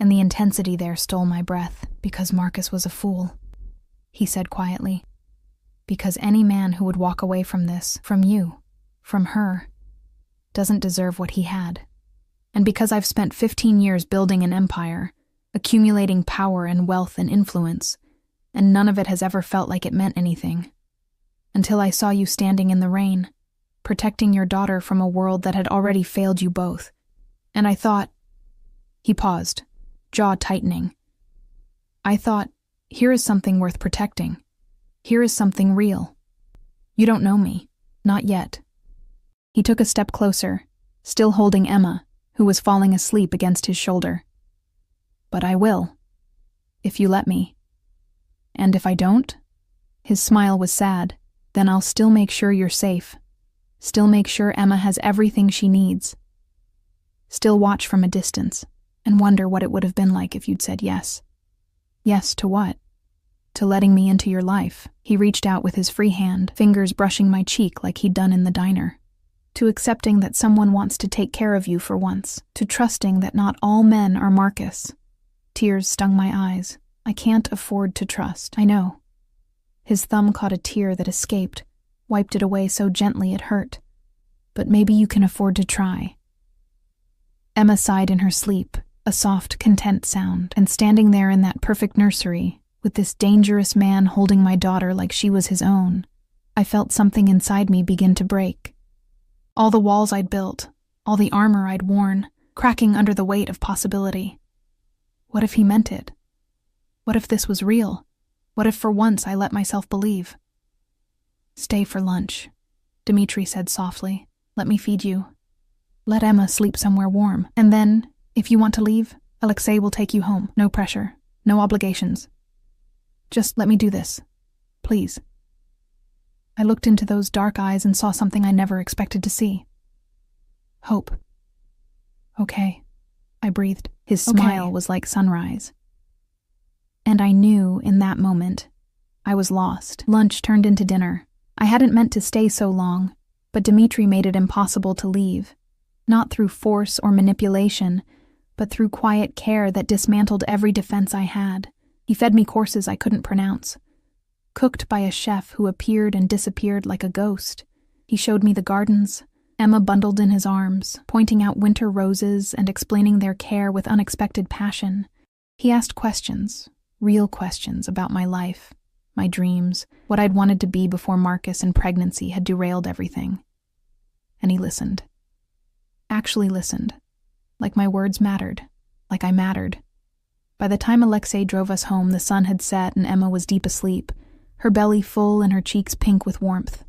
and the intensity there stole my breath. Because Marcus was a fool, he said quietly. Because any man who would walk away from this, from you, from her, doesn't deserve what he had. And because I've spent 15 years building an empire, accumulating power and wealth and influence, and none of it has ever felt like it meant anything. Until I saw you standing in the rain, protecting your daughter from a world that had already failed you both. And I thought... He paused, jaw tightening. I thought, here is something worth protecting. Here is something real. You don't know me. Not yet. He took a step closer, still holding Emma, who was falling asleep against his shoulder. But I will. If you let me. And if I don't? His smile was sad. Then I'll still make sure you're safe. Still make sure Emma has everything she needs. Still watch from a distance and wonder what it would have been like if you'd said yes. Yes to what? To letting me into your life. He reached out with his free hand, fingers brushing my cheek like he'd done in the diner. To accepting that someone wants to take care of you for once. To trusting that not all men are Marcus. Tears stung my eyes. I can't afford to trust. I know. His thumb caught a tear that escaped, wiped it away so gently it hurt. But maybe you can afford to try. Emma sighed in her sleep, a soft, content sound, and standing there in that perfect nursery, with this dangerous man holding my daughter like she was his own, I felt something inside me begin to break. All the walls I'd built, all the armor I'd worn, cracking under the weight of possibility. What if he meant it? What if this was real? What if for once I let myself believe? Stay for lunch, Dmitri said softly. Let me feed you. Let Emma sleep somewhere warm. And then, if you want to leave, Alexei will take you home. No pressure. No obligations. Just let me do this. Please. I looked into those dark eyes and saw something I never expected to see. Hope. Okay, I breathed. His smile was like sunrise. And I knew, in that moment, I was lost. Lunch turned into dinner. I hadn't meant to stay so long, but Dmitri made it impossible to leave. Not through force or manipulation, but through quiet care that dismantled every defense I had. He fed me courses I couldn't pronounce. Cooked by a chef who appeared and disappeared like a ghost. He showed me the gardens, Emma bundled in his arms, pointing out winter roses and explaining their care with unexpected passion. He asked questions, real questions about my life, my dreams, what I'd wanted to be before Marcus and pregnancy had derailed everything. And he listened. Actually listened. Like my words mattered. Like I mattered. By the time Alexei drove us home, the sun had set and Emma was deep asleep, her belly full and her cheeks pink with warmth.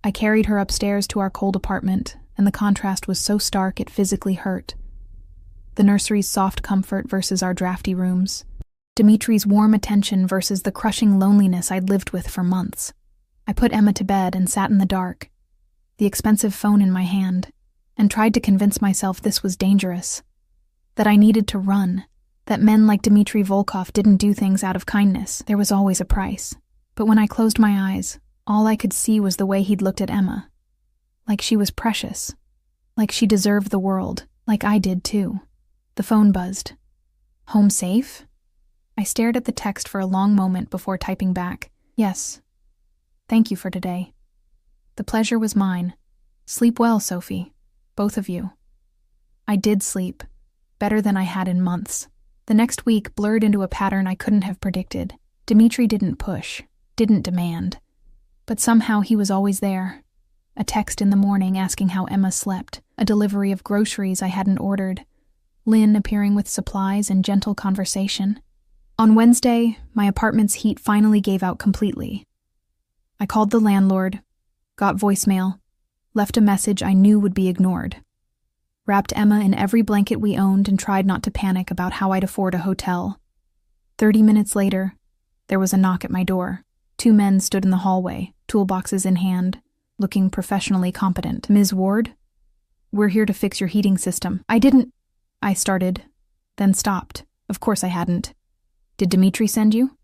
I carried her upstairs to our cold apartment, and the contrast was so stark it physically hurt. The nursery's soft comfort versus our drafty rooms. Dimitri's warm attention versus the crushing loneliness I'd lived with for months. I put Emma to bed and sat in the dark, the expensive phone in my hand, and tried to convince myself this was dangerous, that I needed to run, that men like Dmitri Volkov didn't do things out of kindness. There was always a price. But when I closed my eyes, all I could see was the way he'd looked at Emma. Like she was precious. Like she deserved the world. Like I did too. The phone buzzed. Home safe? I stared at the text for a long moment before typing back. Yes. Thank you for today. The pleasure was mine. Sleep well, Sophie. Both of you. I did sleep, better than I had in months. The next week blurred into a pattern I couldn't have predicted. Dimitri didn't push, didn't demand. But somehow he was always there. A text in the morning asking how Emma slept, a delivery of groceries I hadn't ordered, Lynn appearing with supplies and gentle conversation. On Wednesday, my apartment's heat finally gave out completely. I called the landlord, got voicemail, left a message I knew would be ignored. Wrapped Emma in every blanket we owned and tried not to panic about how I'd afford a hotel. 30 minutes later, there was a knock at my door. 2 men stood in the hallway, toolboxes in hand, looking professionally competent. "Ms. Ward? We're here to fix your heating system." I started, then stopped. Of course I hadn't. "Did Dimitri send you?"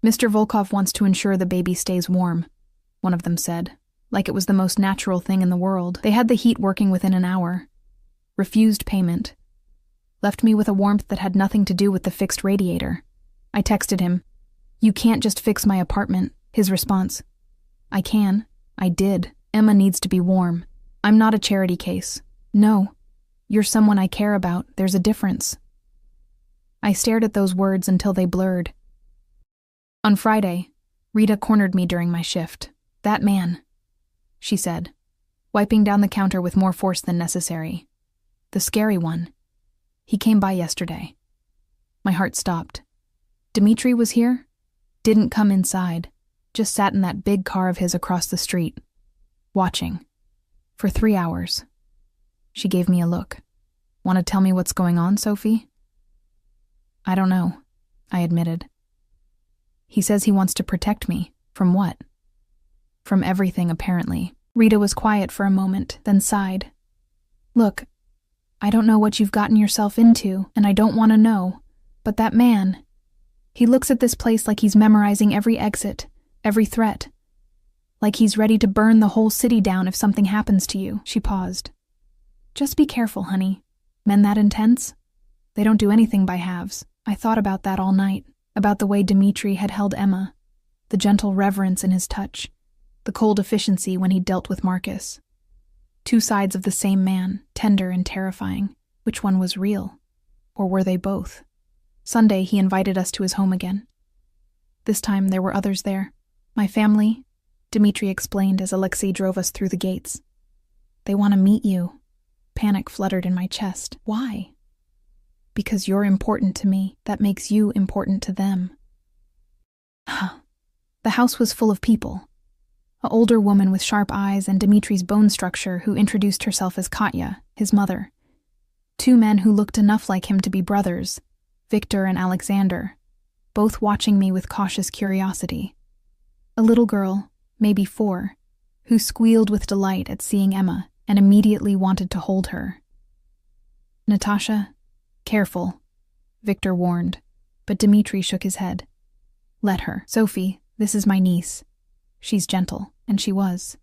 "Mr. Volkov wants to ensure the baby stays warm," one of them said, like it was the most natural thing in the world. They had the heat working within an hour. Refused payment. Left me with a warmth that had nothing to do with the fixed radiator. I texted him, "You can't just fix my apartment." His response, "I can. I did. Emma needs to be warm. I'm not a charity case. No. You're someone I care about. There's a difference." I stared at those words until they blurred. On Friday, Rita cornered me during my shift. "That man," she said, wiping down the counter with more force than necessary. "The scary one. He came by yesterday." My heart stopped. Dimitri was here? Didn't come inside. Just sat in that big car of his across the street. Watching. For 3 hours. She gave me a look. "Want to tell me what's going on, Sophie?" "I don't know," I admitted. "He says he wants to protect me. From what?" "From everything, apparently." Rita was quiet for a moment, then sighed. "Look, I don't know what you've gotten yourself into, and I don't want to know, but that man, he looks at this place like he's memorizing every exit, every threat. Like he's ready to burn the whole city down if something happens to you." She paused. "Just be careful, honey. Men that intense? They don't do anything by halves." I thought about that all night, about the way Dimitri had held Emma, the gentle reverence in his touch, the cold efficiency when he dealt with Marcus. 2 sides of the same man, tender and terrifying. Which one was real? Or were they both? Sunday, he invited us to his home again. This time, there were others there. "My family," Dimitri explained as Alexei drove us through the gates. "They want to meet you." Panic fluttered in my chest. "Why?" "Because you're important to me. That makes you important to them." The house was full of people. An older woman with sharp eyes and Dimitri's bone structure who introduced herself as Katya, his mother. 2 men who looked enough like him to be brothers, Victor and Alexander, both watching me with cautious curiosity. A little girl, maybe 4, who squealed with delight at seeing Emma and immediately wanted to hold her. "Natasha, careful," Victor warned, but Dimitri shook his head. "Let her. Sophie, this is my niece. She's gentle," and she was.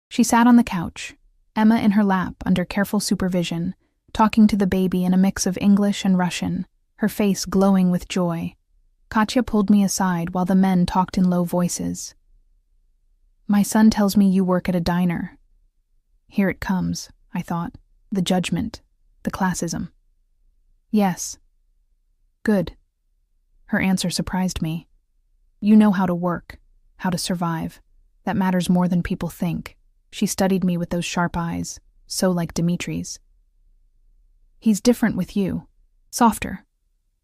She sat on the couch, Emma in her lap under careful supervision, talking to the baby in a mix of English and Russian, her face glowing with joy. Katya pulled me aside while the men talked in low voices. "My son tells me you work at a diner." Here it comes, I thought. The judgment, the classism. "Yes." "Good." Her answer surprised me. "You know how to work, how to survive. That matters more than people think." She studied me with those sharp eyes, so like Dimitri's. "He's different with you. Softer.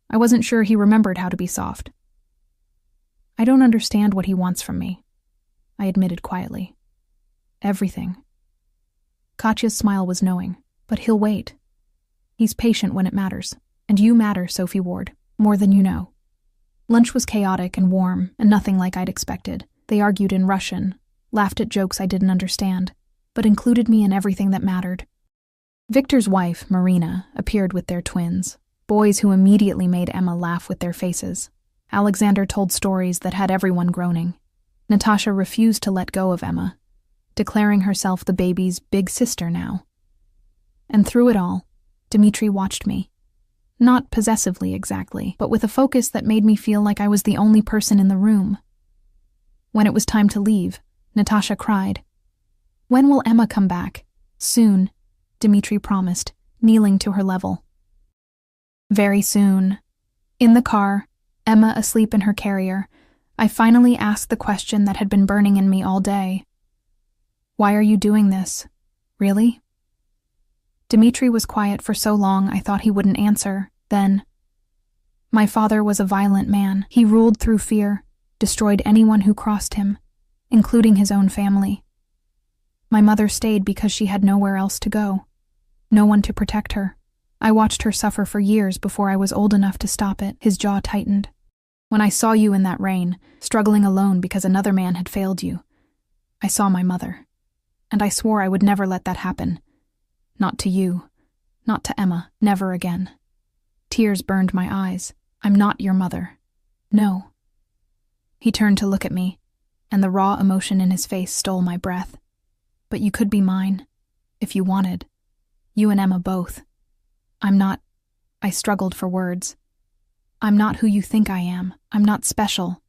I wasn't sure he remembered how to be soft." "I don't understand what he wants from me," I admitted quietly. "Everything." Katya's smile was knowing, but he'll wait. He's patient when it matters, and you matter, Sophie Ward, more than you know. Lunch was chaotic and warm, and nothing like I'd expected. They argued in Russian, laughed at jokes I didn't understand, but included me in everything that mattered. Victor's wife, Marina, appeared with their twins, boys who immediately made Emma laugh with their faces. Alexander told stories that had everyone groaning. Natasha refused to let go of Emma, declaring herself the baby's big sister now. And through it all, Dimitri watched me. Not possessively exactly, but with a focus that made me feel like I was the only person in the room. When it was time to leave, Natasha cried. "When will Emma come back?" "Soon," Dimitri promised, kneeling to her level. Very soon, in the car, Emma asleep in her carrier, I finally asked the question that had been burning in me all day. Why are you doing this? Really? Dimitri was quiet for so long I thought he wouldn't answer. Then, my father was a violent man. He ruled through fear, destroyed anyone who crossed him, including his own family. My mother stayed because she had nowhere else to go, no one to protect her. I watched her suffer for years before I was old enough to stop it. His jaw tightened. When I saw you in that rain, struggling alone because another man had failed you, I saw my mother. And I swore I would never let that happen. Not to you, not to Emma, never again. Tears burned my eyes. I'm not your mother. No. He turned to look at me, and the raw emotion in his face stole my breath. But you could be mine, if you wanted. You and Emma both. I'm not... I struggled for words. I'm not who you think I am. I'm not special.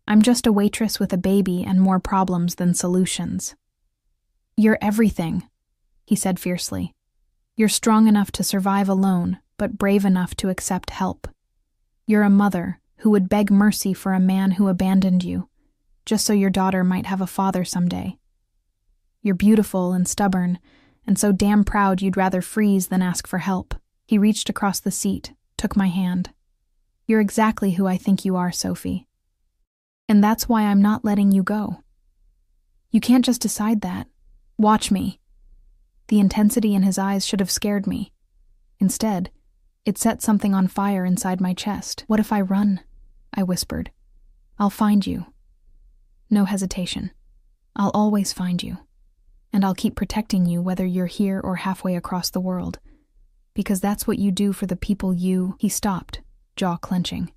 I'm just a waitress with a baby and more problems than solutions. You're everything, he said fiercely. You're strong enough to survive alone, but brave enough to accept help. You're a mother who would beg mercy for a man who abandoned you, just so your daughter might have a father someday. You're beautiful and stubborn, and so damn proud you'd rather freeze than ask for help. He reached across the seat, took my hand. You're exactly who I think you are, Sophie. And that's why I'm not letting you go. You can't just decide that. Watch me. The intensity in his eyes should have scared me. Instead, it set something on fire inside my chest. What if I run? I whispered. I'll find you. No hesitation. I'll always find you. And I'll keep protecting you whether you're here or halfway across the world. Because that's what you do for the people you... He stopped, jaw clenching.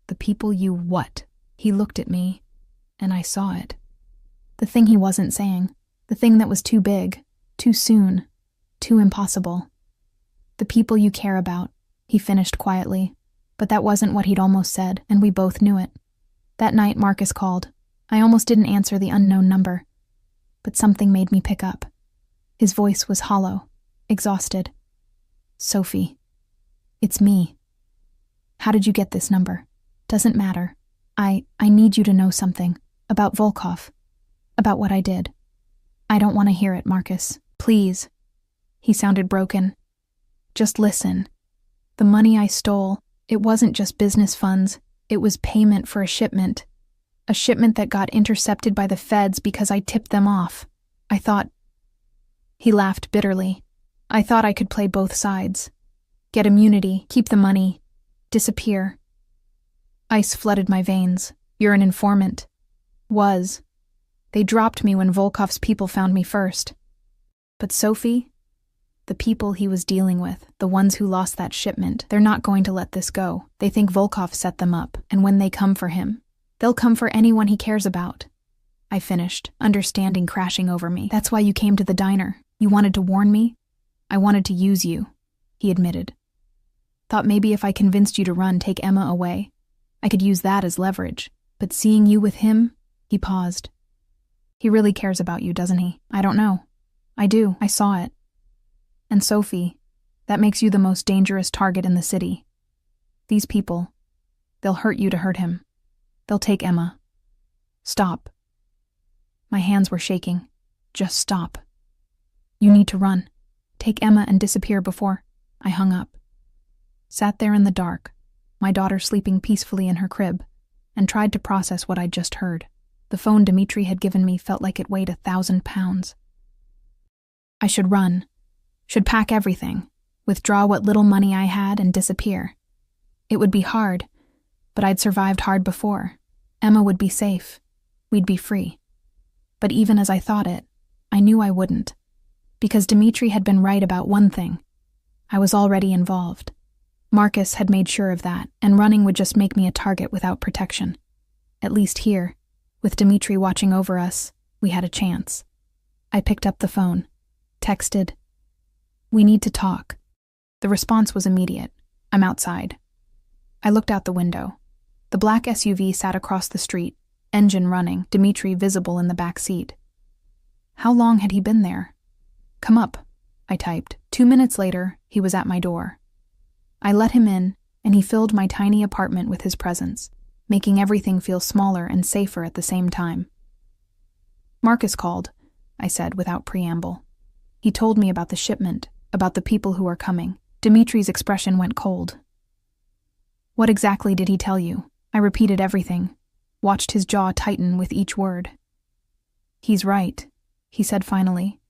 The people you what? He looked at me, and I saw it. The thing he wasn't saying. The thing that was too big, too soon, too impossible. The people you care about, he finished quietly, but that wasn't what he'd almost said, and we both knew it. That night Marcus called. I almost didn't answer the unknown number, but something made me pick up. His voice was hollow, exhausted. Sophie, it's me. How did you get this number? Doesn't matter. I need you to know something. About Volkov. About what I did. I don't want to hear it, Marcus. Please. He sounded broken. Just listen. The money I stole, it wasn't just business funds. It was payment for a shipment. A shipment that got intercepted by the feds because I tipped them off. I thought... He laughed bitterly. I thought I could play both sides. Get immunity, keep the money, disappear. Ice flooded my veins. You're an informant. Was. They dropped me when Volkov's people found me first. But Sophie, the people he was dealing with, the ones who lost that shipment, they're not going to let this go. They think Volkov set them up, and when they come for him, they'll come for anyone he cares about. I finished, understanding crashing over me. That's why you came to the diner. You wanted to warn me? I wanted to use you, he admitted. Thought maybe if I convinced you to run, take Emma away, I could use that as leverage. But seeing you with him, he paused. He really cares about you, doesn't he? I don't know. I do. I saw it. And Sophie, that makes you the most dangerous target in the city. These people, they'll hurt you to hurt him. They'll take Emma. Stop. My hands were shaking. Just stop. You need to run. Take Emma and disappear before... I hung up. Sat there in the dark, my daughter sleeping peacefully in her crib, and tried to process what I'd just heard. The phone Dimitri had given me felt like it weighed 1,000 pounds. I should run. Should pack everything, withdraw what little money I had, and disappear. It would be hard, but I'd survived hard before. Emma would be safe. We'd be free. But even as I thought it, I knew I wouldn't. Because Dimitri had been right about one thing. I was already involved. Marcus had made sure of that, and running would just make me a target without protection. At least here, with Dimitri watching over us, we had a chance. I picked up the phone, texted, "We need to talk." The response was immediate. "I'm outside." I looked out the window. The black SUV sat across the street, engine running, Dimitri visible in the back seat. How long had he been there? "Come up," I typed, 2 minutes later, he was at my door. I let him in, and he filled my tiny apartment with his presence, making everything feel smaller and safer at the same time. "Marcus called," I said without preamble. "He told me about the shipment, about the people who are coming." Dimitri's expression went cold. "What exactly did he tell you?" I repeated everything, watched his jaw tighten with each word. "He's right," he said finally.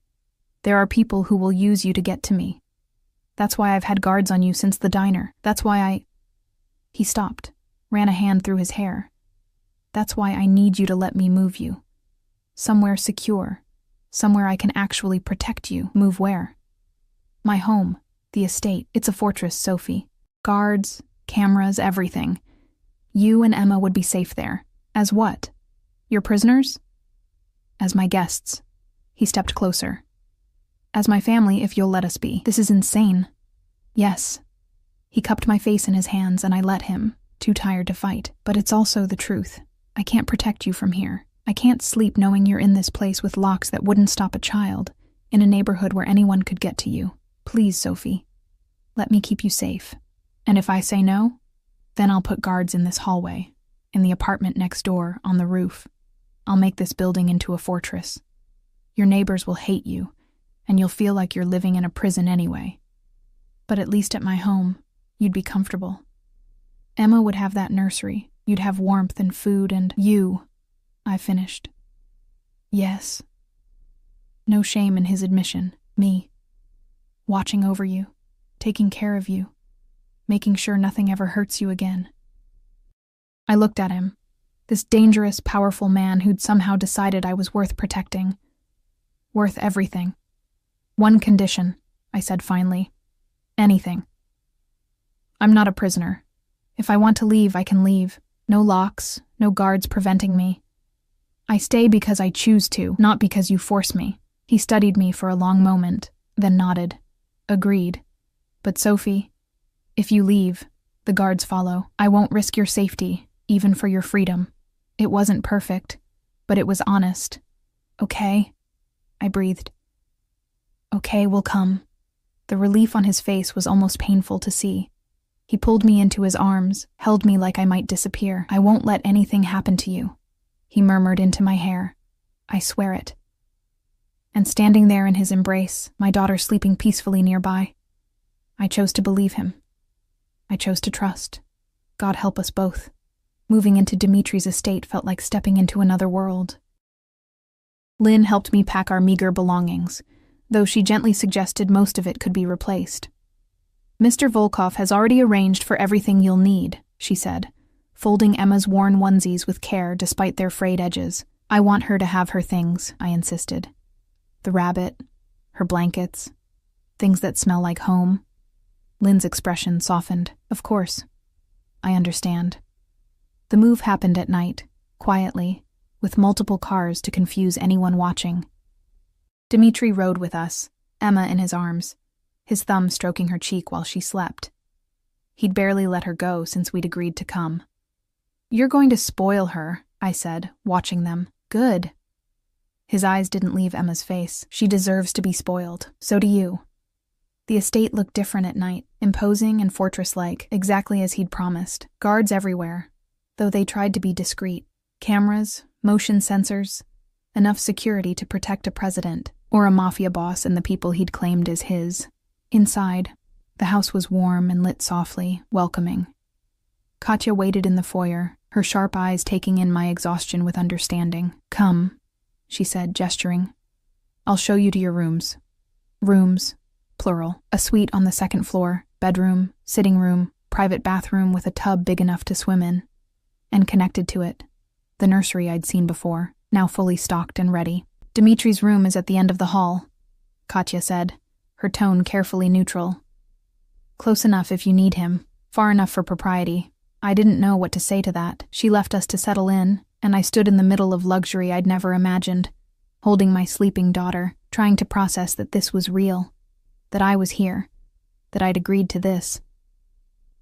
"There are people who will use you to get to me. That's why I've had guards on you since the diner. That's why I—" He stopped, ran a hand through his hair. "That's why I need you to let me move you. Somewhere secure. Somewhere I can actually protect you." "Move where?" "My home. The estate. It's a fortress, Sophie. Guards, cameras, everything. You and Emma would be safe there. As what? Your prisoners?" "As my guests." He stepped closer. "As my family, if you'll let us be." "This is insane." "Yes." He cupped my face in his hands and I let him, too tired to fight. "But it's also the truth. I can't protect you from here. I can't sleep knowing you're in this place with locks that wouldn't stop a child, in a neighborhood where anyone could get to you. Please, Sophie, let me keep you safe. And if I say no, then I'll put guards in this hallway, in the apartment next door, on the roof. I'll make this building into a fortress. Your neighbors will hate you, and you'll feel like you're living in a prison anyway. But at least at my home, you'd be comfortable. Emma would have that nursery. You'd have warmth and food and you," I finished. "Yes." No shame in his admission. Me. Watching over you, taking care of you, making sure nothing ever hurts you again. I looked at him, this dangerous, powerful man who'd somehow decided I was worth protecting. Worth everything. "One condition," I said finally. "Anything. I'm not a prisoner. If I want to leave, I can leave. No locks, no guards preventing me. I stay because I choose to, not because you force me." He studied me for a long moment, then nodded. "Agreed. But Sophie, if you leave, the guards follow. I won't risk your safety, even for your freedom. It wasn't perfect, but it was honest. Okay?" I breathed. "Okay, we'll come." The relief on his face was almost painful to see. He pulled me into his arms, held me like I might disappear. "I won't let anything happen to you," he murmured into my hair. "I swear it." And standing there in his embrace, my daughter sleeping peacefully nearby, I chose to believe him. I chose to trust. God help us both. Moving into Dimitri's estate felt like stepping into another world. Lynn helped me pack our meager belongings, though she gently suggested most of it could be replaced. "Mr. Volkov has already arranged for everything you'll need," she said, folding Emma's worn onesies with care despite their frayed edges. "I want her to have her things," I insisted. "The rabbit, her blankets, things that smell like home." Lynn's expression softened. "Of course. I understand." The move happened at night, quietly, with multiple cars to confuse anyone watching. Dimitri rode with us, Emma in his arms, his thumb stroking her cheek while she slept. He'd barely let her go since we'd agreed to come. "You're going to spoil her," I said, watching them. "Good." His eyes didn't leave Emma's face. "She deserves to be spoiled. So do you." The estate looked different at night, imposing and fortress-like, exactly as he'd promised. Guards everywhere, though they tried to be discreet. Cameras, motion sensors, enough security to protect a president, or a mafia boss and the people he'd claimed as his. Inside, the house was warm and lit softly, welcoming. Katya waited in the foyer, her sharp eyes taking in my exhaustion with understanding. "Come," she said, gesturing. "I'll show you to your rooms." Rooms, plural. A suite on the second floor, bedroom, sitting room, private bathroom with a tub big enough to swim in. And connected to it, the nursery I'd seen before, now fully stocked and ready. "Dimitri's room is at the end of the hall," Katya said, her tone carefully neutral. "Close enough if you need him, far enough for propriety." I didn't know what to say to that. She left us to settle in, and I stood in the middle of luxury I'd never imagined, holding my sleeping daughter, trying to process that this was real, that I was here, that I'd agreed to this.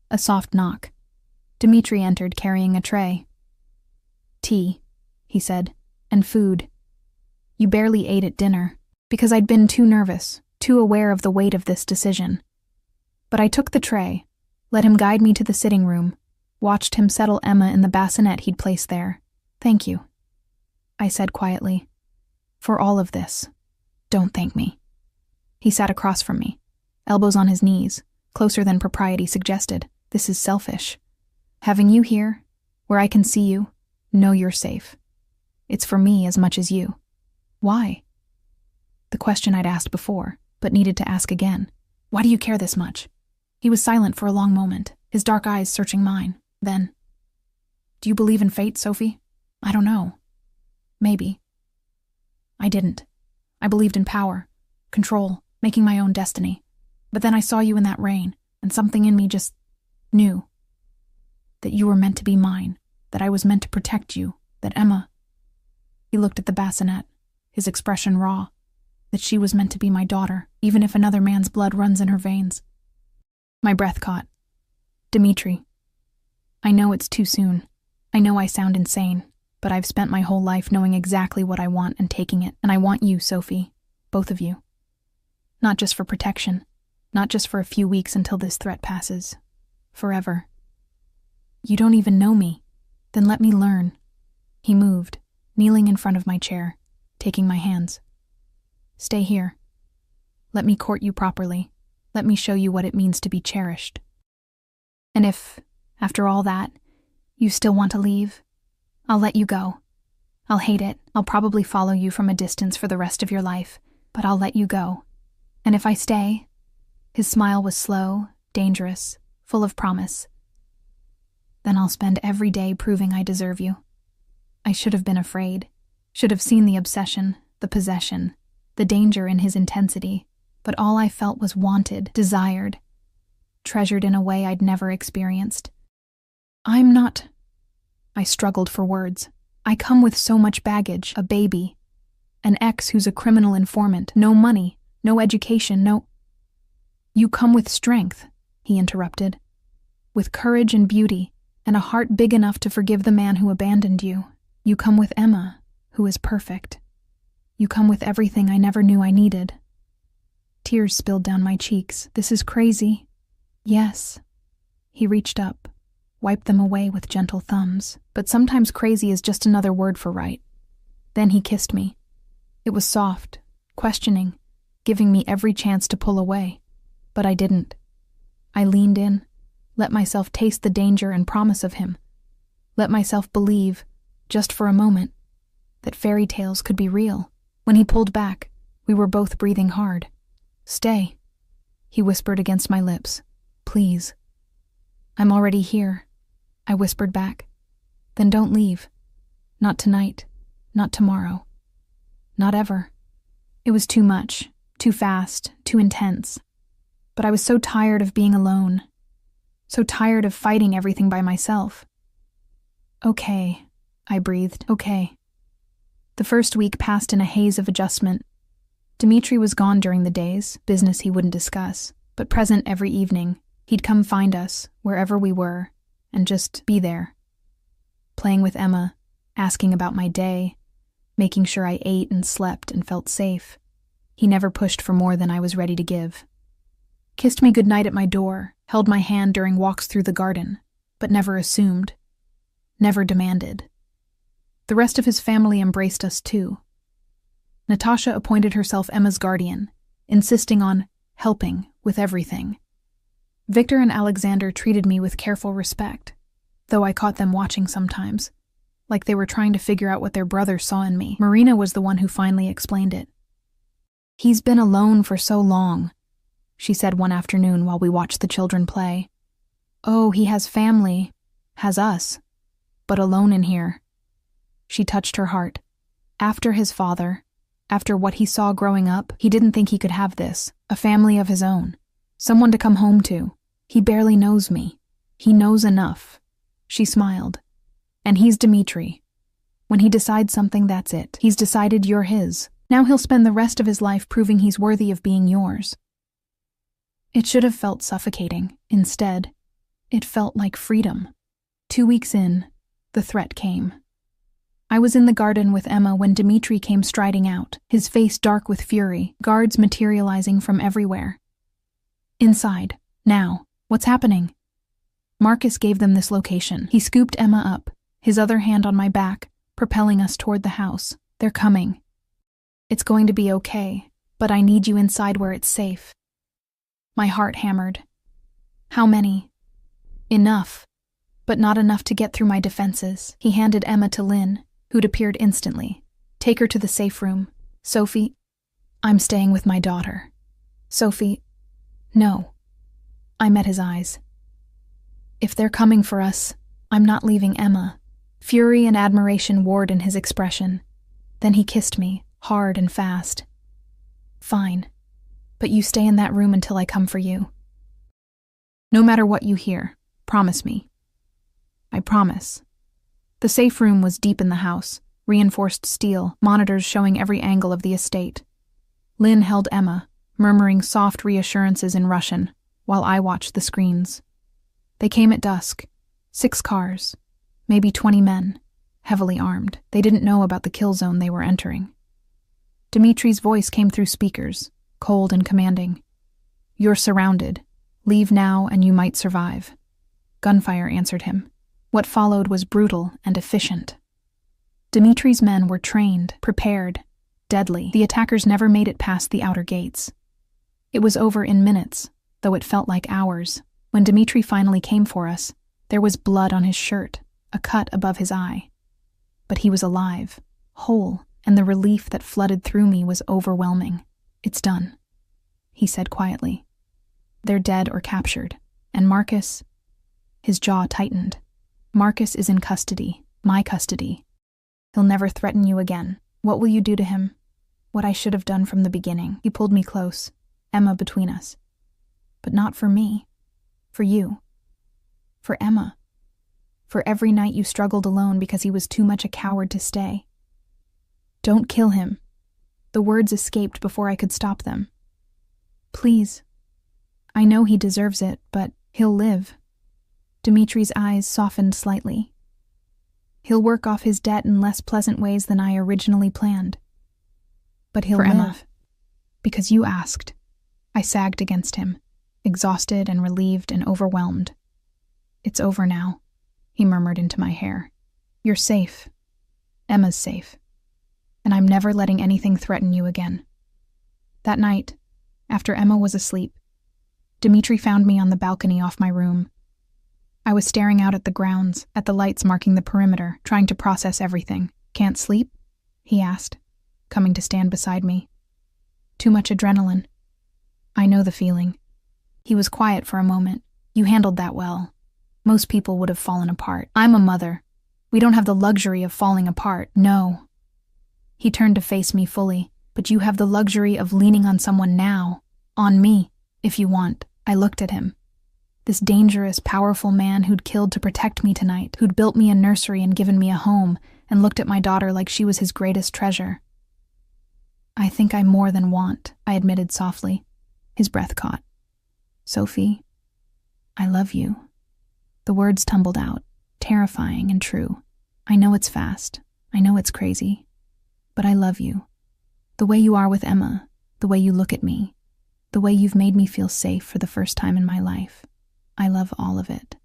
A soft knock. Dimitri entered carrying a tray. "Tea," he said, "and food. You barely ate at dinner." Because I'd been too nervous, too aware of the weight of this decision. But I took the tray, let him guide me to the sitting room, watched him settle Emma in the bassinet he'd placed there. "Thank you," I said quietly. "For all of this. Don't thank me." He sat across from me, elbows on his knees, closer than propriety suggested. "This is selfish. Having you here, where I can see you, know you're safe. It's for me as much as you." "Why?" The question I'd asked before, but needed to ask again. "Why do you care this much?" He was silent for a long moment, his dark eyes searching mine. Then, "Do you believe in fate, Sophie?" "I don't know. Maybe." I didn't. I believed in power, control, making my own destiny. But then I saw you in that rain, and something in me just knew that you were meant to be mine, that I was meant to protect you, that Emma— He looked at the bassinet, his expression raw, that she was meant to be my daughter, even if another man's blood runs in her veins. My breath caught. "Dimitri, I know it's too soon. I know I sound insane, but I've spent my whole life knowing exactly what I want and taking it, and I want you, Sophie, both of you. Not just for protection, not just for a few weeks until this threat passes. Forever. You don't even know me. Then let me learn." He moved, kneeling in front of my chair, taking my hands. "Stay here. Let me court you properly. Let me show you what it means to be cherished. And if, after all that, you still want to leave, I'll let you go. I'll hate it. I'll probably follow you from a distance for the rest of your life, but I'll let you go. And if I stay—" His smile was slow, dangerous, full of promise. "Then I'll spend every day proving I deserve you." I should have been afraid, should have seen the obsession, the possession, the danger in his intensity, but all I felt was wanted, desired, treasured in a way I'd never experienced. "I'm not—" I struggled for words. "I come with so much baggage, a baby, an ex who's a criminal informant, no money, no education, no—" "You come with strength," he interrupted, "with courage and beauty, and a heart big enough to forgive the man who abandoned you. You come with Emma, who is perfect. You come with everything I never knew I needed." Tears spilled down my cheeks. "This is crazy." "Yes." He reached up, wiped them away with gentle thumbs. "But sometimes crazy is just another word for right." Then he kissed me. It was soft, questioning, giving me every chance to pull away. But I didn't. I leaned in, let myself taste the danger and promise of him. Let myself believe, just for a moment, that fairy tales could be real. When he pulled back, we were both breathing hard. "Stay," he whispered against my lips. "Please." "I'm already here," I whispered back. "Then don't leave. Not tonight, not tomorrow, not ever." It was too much, too fast, too intense. But I was so tired of being alone, so tired of fighting everything by myself. "Okay," I breathed, "okay." The first week passed in a haze of adjustment. Dimitri was gone during the days, business he wouldn't discuss, but present every evening. He'd come find us, wherever we were, and just be there. Playing with Emma, asking about my day, making sure I ate and slept and felt safe. He never pushed for more than I was ready to give. Kissed me goodnight at my door, held my hand during walks through the garden, but never assumed, never demanded. The rest of his family embraced us too. Natasha appointed herself Emma's guardian, insisting on helping with everything. Victor and Alexander treated me with careful respect, though I caught them watching sometimes, like they were trying to figure out what their brother saw in me. Marina was the one who finally explained it. "He's been alone for so long," she said one afternoon while we watched the children play. "Oh, he has family, has us, but alone in here." She touched her heart. After his father, after what he saw growing up, he didn't think he could have this, a family of his own, someone to come home to. "He barely knows me. He knows enough." She smiled. "And he's Dimitri. When he decides something, that's it. He's decided you're his. Now he'll spend the rest of his life proving he's worthy of being yours." It should have felt suffocating. Instead, it felt like freedom. 2 weeks in, the threat came. I was in the garden with Emma when Dmitri came striding out, his face dark with fury, guards materializing from everywhere. Inside. Now. What's happening? Marcus gave them this location. He scooped Emma up, his other hand on my back, propelling us toward the house. They're coming. It's going to be okay, but I need you inside where it's safe. My heart hammered. How many? Enough, but not enough to get through my defenses. He handed Emma to Lynn, who'd appeared instantly. Take her to the safe room. Sophie, I'm staying with my daughter. Sophie, no. I met his eyes. If they're coming for us, I'm not leaving Emma. Fury and admiration warred in his expression. Then he kissed me, hard and fast. Fine, but you stay in that room until I come for you. No matter what you hear, promise me. I promise. The safe room was deep in the house, reinforced steel, monitors showing every angle of the estate. Lynn held Emma, murmuring soft reassurances in Russian, while I watched the screens. They came at dusk. 6 cars, maybe 20 men, heavily armed. They didn't know about the kill zone they were entering. Dmitri's voice came through speakers, cold and commanding. You're surrounded. Leave now and you might survive. Gunfire answered him. What followed was brutal and efficient. Dmitri's men were trained, prepared, deadly. The attackers never made it past the outer gates. It was over in minutes, though it felt like hours. When Dmitri finally came for us, there was blood on his shirt, a cut above his eye. But he was alive, whole, and the relief that flooded through me was overwhelming. It's done, he said quietly. They're dead or captured. And Marcus? His jaw tightened. Marcus is in custody, my custody. He'll never threaten you again. What will you do to him? What I should have done from the beginning. He pulled me close, Emma between us. But not for me. For you. For Emma. For every night you struggled alone because he was too much a coward to stay. Don't kill him. The words escaped before I could stop them. Please. I know he deserves it, but he'll live. Dmitri's eyes softened slightly. He'll work off his debt in less pleasant ways than I originally planned. But he'll live. Emma. Because you asked. I sagged against him, exhausted and relieved and overwhelmed. It's over now, he murmured into my hair. You're safe. Emma's safe. And I'm never letting anything threaten you again. That night, after Emma was asleep, Dmitri found me on the balcony off my room. I was staring out at the grounds, at the lights marking the perimeter, trying to process everything. Can't sleep? He asked, coming to stand beside me. Too much adrenaline. I know the feeling. He was quiet for a moment. You handled that well. Most people would have fallen apart. I'm a mother. We don't have the luxury of falling apart. No. He turned to face me fully. But you have the luxury of leaning on someone now. On me, if you want. I looked at him. This dangerous, powerful man who'd killed to protect me tonight, who'd built me a nursery and given me a home, and looked at my daughter like she was his greatest treasure. I think I more than want, I admitted softly. His breath caught. Sophie, I love you. The words tumbled out, terrifying and true. I know it's fast. I know it's crazy. But I love you. The way you are with Emma, the way you look at me, the way you've made me feel safe for the first time in my life. I love all of it.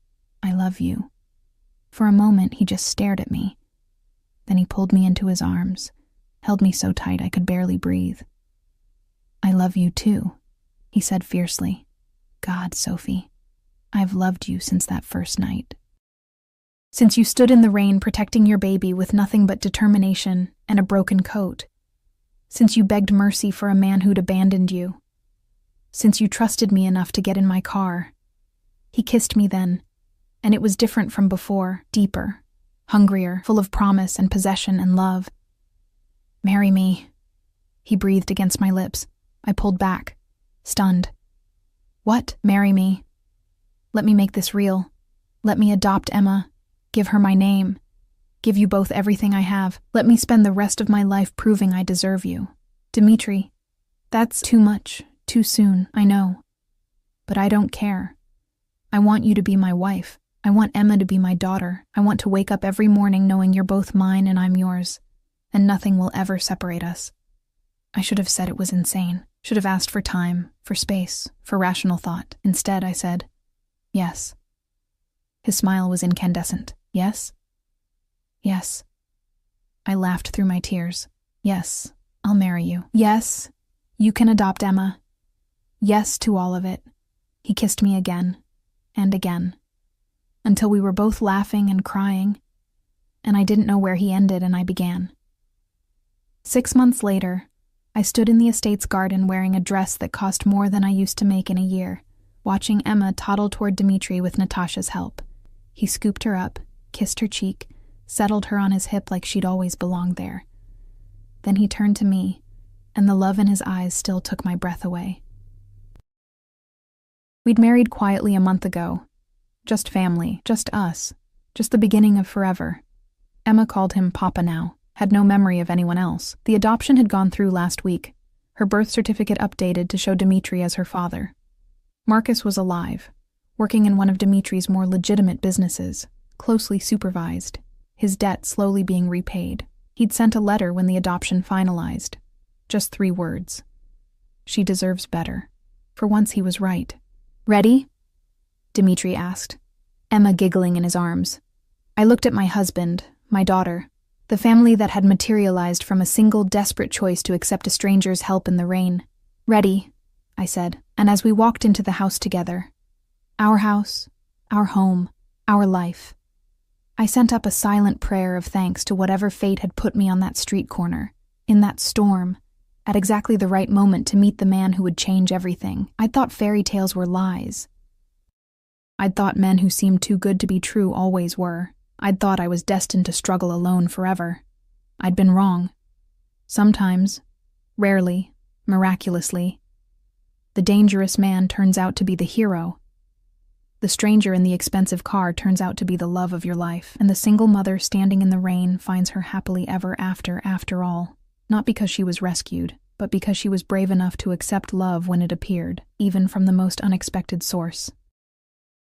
I love you. For a moment, he just stared at me. Then he pulled me into his arms, held me so tight I could barely breathe. I love you too, he said fiercely. God, Sophie, I've loved you since that first night. Since you stood in the rain protecting your baby with nothing but determination and a broken coat. Since you begged mercy for a man who'd abandoned you. Since you trusted me enough to get in my car. He kissed me then, and it was different from before, deeper, hungrier, full of promise and possession and love. Marry me, he breathed against my lips. I pulled back, stunned. What? Marry me. Let me make this real. Let me adopt Emma, give her my name, give you both everything I have. Let me spend the rest of my life proving I deserve you. Dmitri, that's too much, too soon, I know. But I don't care. I want you to be my wife. I want Emma to be my daughter. I want to wake up every morning knowing you're both mine and I'm yours, and nothing will ever separate us. I should have said it was insane. Should have asked for time, for space, for rational thought. Instead, I said, yes. His smile was incandescent. Yes? Yes. I laughed through my tears. Yes, I'll marry you. Yes, you can adopt Emma. Yes to all of it. He kissed me again, and again, until we were both laughing and crying, and I didn't know where he ended and I began. 6 months later, I stood in the estate's garden wearing a dress that cost more than I used to make in a year, watching Emma toddle toward Dmitri with Natasha's help. He scooped her up, kissed her cheek, settled her on his hip like she'd always belonged there. Then he turned to me, and the love in his eyes still took my breath away. We'd married quietly a month ago. Just family, just us, just the beginning of forever. Emma called him Papa now, had no memory of anyone else. The adoption had gone through last week, her birth certificate updated to show Dmitri as her father. Marcus was alive, working in one of Dmitri's more legitimate businesses, closely supervised, his debt slowly being repaid. He'd sent a letter when the adoption finalized. Just 3 words. She deserves better. For once he was right. Ready? Dmitri asked, Emma giggling in his arms. I looked at my husband, my daughter, the family that had materialized from a single desperate choice to accept a stranger's help in the rain. Ready, I said, and as we walked into the house together, our house, our home, our life, I sent up a silent prayer of thanks to whatever fate had put me on that street corner, in that storm, at exactly the right moment to meet the man who would change everything. I'd thought fairy tales were lies. I'd thought men who seemed too good to be true always were. I'd thought I was destined to struggle alone forever. I'd been wrong. Sometimes, rarely, miraculously, the dangerous man turns out to be the hero. The stranger in the expensive car turns out to be the love of your life, and the single mother standing in the rain finds her happily ever after all. Not because she was rescued, but because she was brave enough to accept love when it appeared, even from the most unexpected source.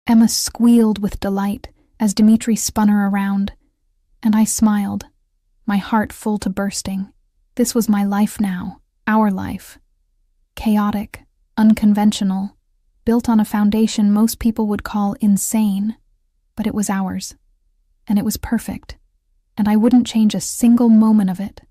Emma squealed with delight as Dmitri spun her around, and I smiled, my heart full to bursting. This was my life now, our life. Chaotic, unconventional, built on a foundation most people would call insane, but it was ours, and it was perfect, and I wouldn't change a single moment of it.